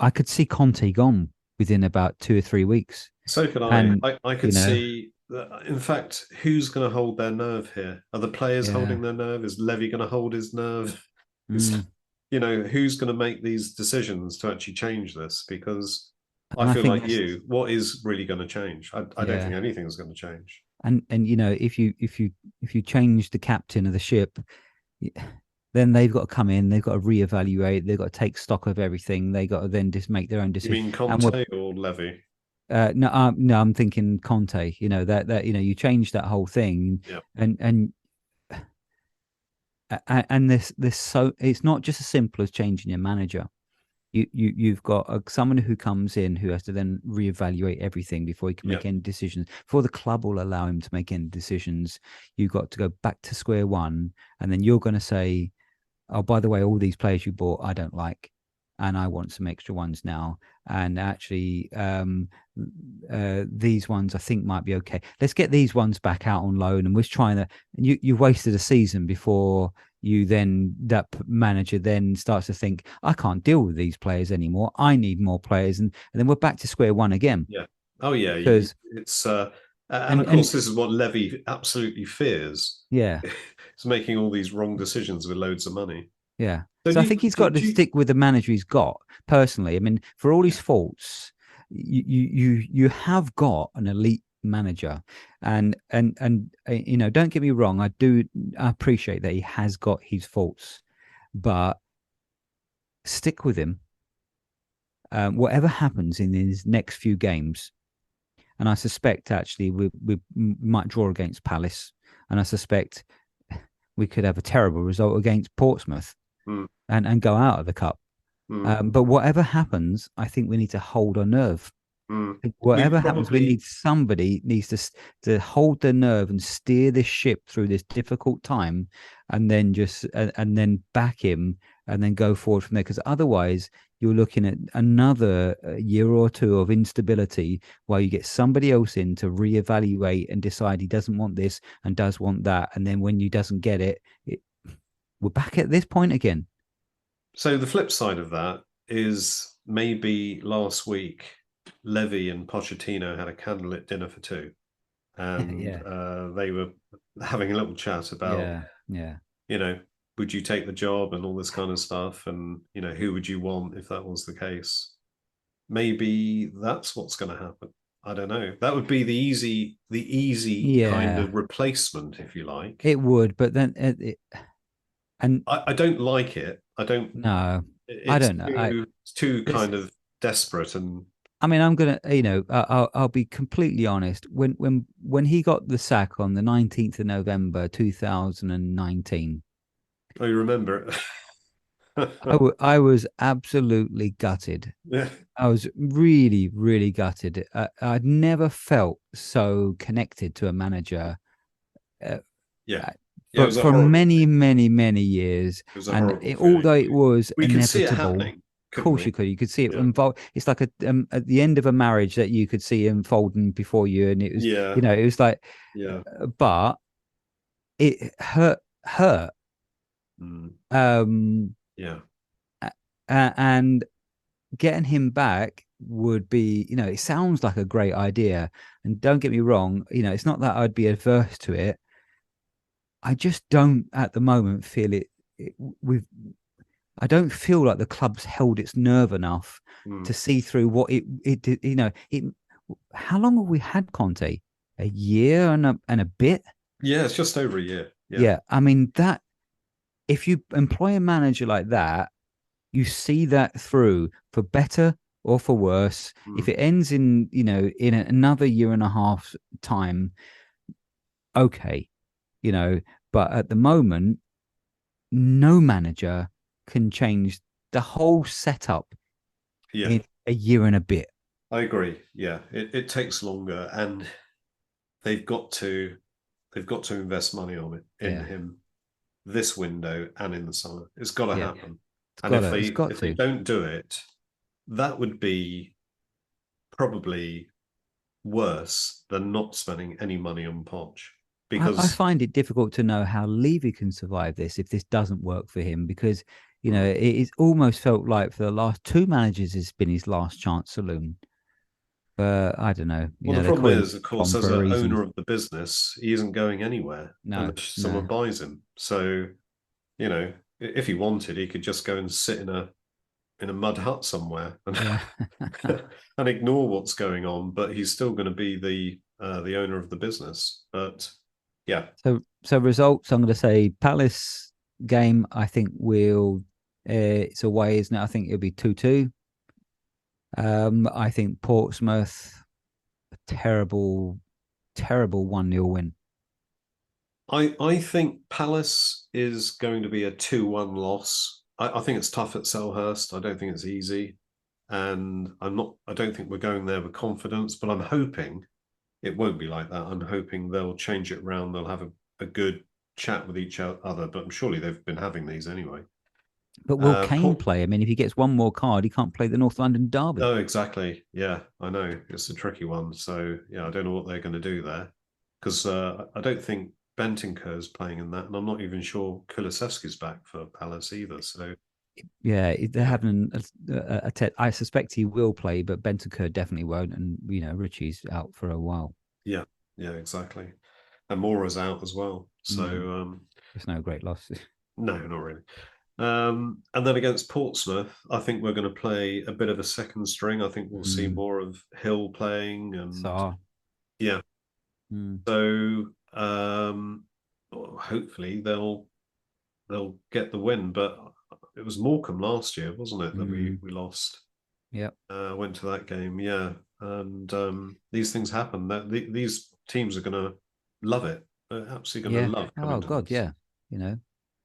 Speaker 2: I could see Conte gone. within about 2 or 3 weeks.
Speaker 1: So could I.
Speaker 2: And
Speaker 1: I
Speaker 2: you
Speaker 1: could
Speaker 2: know,
Speaker 1: see that, in fact, who's going to hold their nerve here? Are the players
Speaker 2: yeah,
Speaker 1: holding their nerve? Is Levy going to hold his nerve? Is,
Speaker 2: mm.
Speaker 1: who's going to make these decisions to actually change this? Because I
Speaker 2: And I
Speaker 1: feel
Speaker 2: think
Speaker 1: like
Speaker 2: that's,
Speaker 1: what is really going to change? I don't
Speaker 2: yeah,
Speaker 1: think anything's going to change.
Speaker 2: and if you change the captain of the ship, then they've got to come in, they've got to reevaluate, they've got to take stock of everything, they got to then just make their own
Speaker 1: You
Speaker 2: decision.
Speaker 1: mean
Speaker 2: And we're
Speaker 1: Conte or Levy?
Speaker 2: no, no, I'm thinking Conte. That you change that whole thing,
Speaker 1: Yeah,
Speaker 2: and this so it's not just as simple as changing your manager. You've got someone who comes in who has to then reevaluate everything before he can
Speaker 1: yeah,
Speaker 2: make any decisions. Before the club will allow him to make any decisions, you've got to go back to square one, and then you're going to say, oh, by the way, all these players you bought, I don't like, and I want some extra ones now. And actually, these ones I think might be okay. Let's get these ones back out on loan, and we're trying to. And you've wasted a season before you then that manager then starts to think, I can't deal with these players anymore. I need more players, and then we're back to square one again.
Speaker 1: yeah. Oh, yeah.
Speaker 2: Because
Speaker 1: It's and
Speaker 2: and
Speaker 1: of course, this is what Levy absolutely fears.
Speaker 2: yeah,
Speaker 1: It's making all these wrong decisions with loads of money.
Speaker 2: yeah.
Speaker 1: So
Speaker 2: So I think he's got to
Speaker 1: do you
Speaker 2: stick with the manager he's got. Personally, I mean, for all his
Speaker 1: yeah,
Speaker 2: faults, you have got an elite manager, and don't get me wrong, I appreciate that he has got his faults, but stick with him. Whatever happens in his next few games, and I suspect actually we might draw against Palace, and I suspect we could have a terrible result against Portsmouth
Speaker 1: mm,
Speaker 2: and go out of the cup.
Speaker 1: mm,
Speaker 2: But whatever happens, I think we need to hold our nerve.
Speaker 1: mm. We
Speaker 2: Whatever happens, we
Speaker 1: probably
Speaker 2: need somebody needs to hold their nerve and steer this ship through this difficult time, and then just and then back him and then go forward from there. Because otherwise, you're looking at another year or two of instability while you get somebody else in to reevaluate and decide he doesn't want this and does want that, and then when you doesn't get it, we're back at this point again.
Speaker 1: so the flip side of that is maybe last week Levy and Pochettino had a candlelit dinner for two, and
Speaker 2: Yeah,
Speaker 1: they were having a little chat about,
Speaker 2: yeah, yeah.
Speaker 1: you know, would you take the job and all this kind of stuff, and who would you want if that was the case? Maybe that's what's going to happen. I don't know. That would be the easy kind
Speaker 2: Yeah,
Speaker 1: of replacement, if you like.
Speaker 2: it would, but then and
Speaker 1: I don't like it. I don't.
Speaker 2: no, I
Speaker 1: It's
Speaker 2: don't know.
Speaker 1: too
Speaker 2: This,
Speaker 1: kind of desperate and
Speaker 2: I mean, I'm gonna, I'll be completely honest. When he got the sack on the 19th of November 2019,
Speaker 1: I remember it.
Speaker 2: I was absolutely gutted.
Speaker 1: Yeah,
Speaker 2: I was really, really gutted. I'd never felt so connected to a manager uh,
Speaker 1: yeah,
Speaker 2: uh,
Speaker 1: yeah. It
Speaker 2: for
Speaker 1: was a
Speaker 2: for
Speaker 1: horrible
Speaker 2: many,
Speaker 1: thing.
Speaker 2: many, many years.
Speaker 1: It was a
Speaker 2: And
Speaker 1: horrible
Speaker 2: although
Speaker 1: feeling.
Speaker 2: it was
Speaker 1: We could see it
Speaker 2: inevitable,
Speaker 1: happening,
Speaker 2: of
Speaker 1: couldn't
Speaker 2: course
Speaker 1: we?
Speaker 2: you could see it
Speaker 1: Yeah,
Speaker 2: unfold. It's like at the end of a marriage that you could see unfolding before you, and it was,
Speaker 1: yeah,
Speaker 2: it was like,
Speaker 1: yeah,
Speaker 2: but it hurt.
Speaker 1: mm,
Speaker 2: Um,
Speaker 1: yeah,
Speaker 2: and getting him back would be, it sounds like a great idea. And don't get me wrong, it's not that I'd be adverse to it. I just don't at the moment feel it with I don't feel like the club's held its nerve enough
Speaker 1: mm.
Speaker 2: to see through what it did. How long have we had Conte? A year and a bit.
Speaker 1: Yeah. It's just over a year. Yeah,
Speaker 2: Yeah, I mean that. If you employ a manager like that, you see that through for better or for worse. If
Speaker 1: mm.
Speaker 2: it ends in in another year and a half time, okay, you know. But at the moment, no manager can change the whole setup
Speaker 1: Yeah.
Speaker 2: in a year and a bit.
Speaker 1: I agree. Yeah, it takes longer, and they've got to they've got to invest money on it in
Speaker 2: Yeah,
Speaker 1: him this window and in the summer. It's got to
Speaker 2: yeah,
Speaker 1: happen. And if
Speaker 2: it's got
Speaker 1: they
Speaker 2: to.
Speaker 1: don't do it, that would be probably worse than not spending any money on Poch
Speaker 2: I
Speaker 1: because
Speaker 2: find it difficult to know how Levy can survive this if this doesn't work for him because
Speaker 1: mm,
Speaker 2: it's almost felt like for the last two managers it's been his last chance saloon. But I don't know.
Speaker 1: Well, the
Speaker 2: They call
Speaker 1: problem
Speaker 2: him
Speaker 1: is, of course,
Speaker 2: Tom
Speaker 1: as
Speaker 2: for a
Speaker 1: an
Speaker 2: reason.
Speaker 1: owner of the business, he isn't going anywhere
Speaker 2: No,
Speaker 1: unless someone
Speaker 2: no.
Speaker 1: buys him. So, if he wanted, he could just go and sit in a mud hut somewhere and
Speaker 2: Yeah.
Speaker 1: and ignore what's going on. But he's still going to be the owner of the business. But yeah,
Speaker 2: So results. I'm going to say Palace game. I think will. It's away, isn't it? I think it'll be 2-2. I think Portsmouth a terrible, terrible 1-0 win.
Speaker 1: I think Palace is going to be a 2-1 loss. I think it's tough at Selhurst. I don't think it's easy. And I don't think we're going there with confidence, but I'm hoping it won't be like that. I'm hoping they'll change it around. They'll have a good chat with each other, but surely they've been having these anyway.
Speaker 2: But will Kane
Speaker 1: Port
Speaker 2: play? I mean, if he gets one more card, he can't play the North London derby.
Speaker 1: Oh, exactly. Yeah, I know. It's a tricky one. So, yeah, I don't know what they're going to do there. Because I don't think Bentancur's playing in that. And I'm not even sure Kulusevski's back for Palace either. So,
Speaker 2: Yeah, they're
Speaker 1: yeah,
Speaker 2: having I suspect he will play, but Bentancur definitely won't. And Richie's out for a while.
Speaker 1: yeah, yeah, exactly. And Mora's out as well. So,
Speaker 2: Mm, it's no great loss.
Speaker 1: no, not really. And then against Portsmouth, I think we're going to play a bit of a second string. I think we'll see
Speaker 2: Mm,
Speaker 1: more of Hill playing. And
Speaker 2: so,
Speaker 1: yeah,
Speaker 2: mm,
Speaker 1: so hopefully they'll get the win. But it was Morecambe last year, wasn't it, that we
Speaker 2: mm,
Speaker 1: we lost?
Speaker 2: yep,
Speaker 1: Went to that game, yeah. And these things happen. These teams are going to love it. They're absolutely going
Speaker 2: yeah.
Speaker 1: to love
Speaker 2: Oh
Speaker 1: coming to
Speaker 2: God,
Speaker 1: us.
Speaker 2: yeah. You know,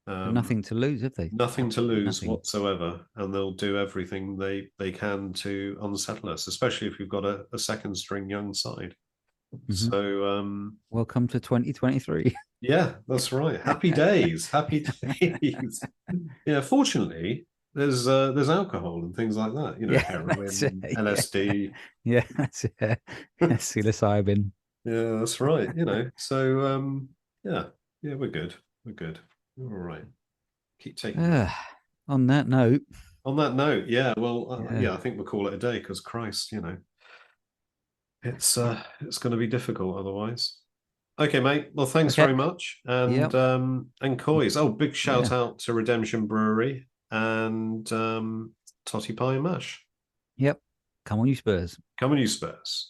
Speaker 2: they've
Speaker 1: Um,
Speaker 2: nothing to lose, have they?
Speaker 1: Nothing to
Speaker 2: Absolutely
Speaker 1: lose
Speaker 2: nothing.
Speaker 1: whatsoever, and they'll do everything they can to unsettle us, especially if we've got a second string young side.
Speaker 2: Hmm.
Speaker 1: So
Speaker 2: Welcome to 2023.
Speaker 1: yeah, that's right. Happy days, happy days. Yeah, fortunately, there's alcohol and things like that.
Speaker 2: Yeah, that's it.
Speaker 1: Heroin,
Speaker 2: Yeah,
Speaker 1: LSD.
Speaker 2: yeah, that's it. Psilocybin.
Speaker 1: Yeah, that's right. So yeah, yeah, we're good. We're good. All right. Keep taking it.
Speaker 2: On that note,
Speaker 1: On that note, yeah. Well,
Speaker 2: yeah.
Speaker 1: yeah, I think we'll call it a day because Christ, it's going to be difficult otherwise. Okay, mate. Well, thanks
Speaker 2: Okay.
Speaker 1: very much. And
Speaker 2: Yep.
Speaker 1: Coys. Oh, big shout
Speaker 2: Yeah.
Speaker 1: out to Redemption Brewery and Totty Pie and Mash.
Speaker 2: Yep. Come on, you Spurs.
Speaker 1: Come on, you Spurs.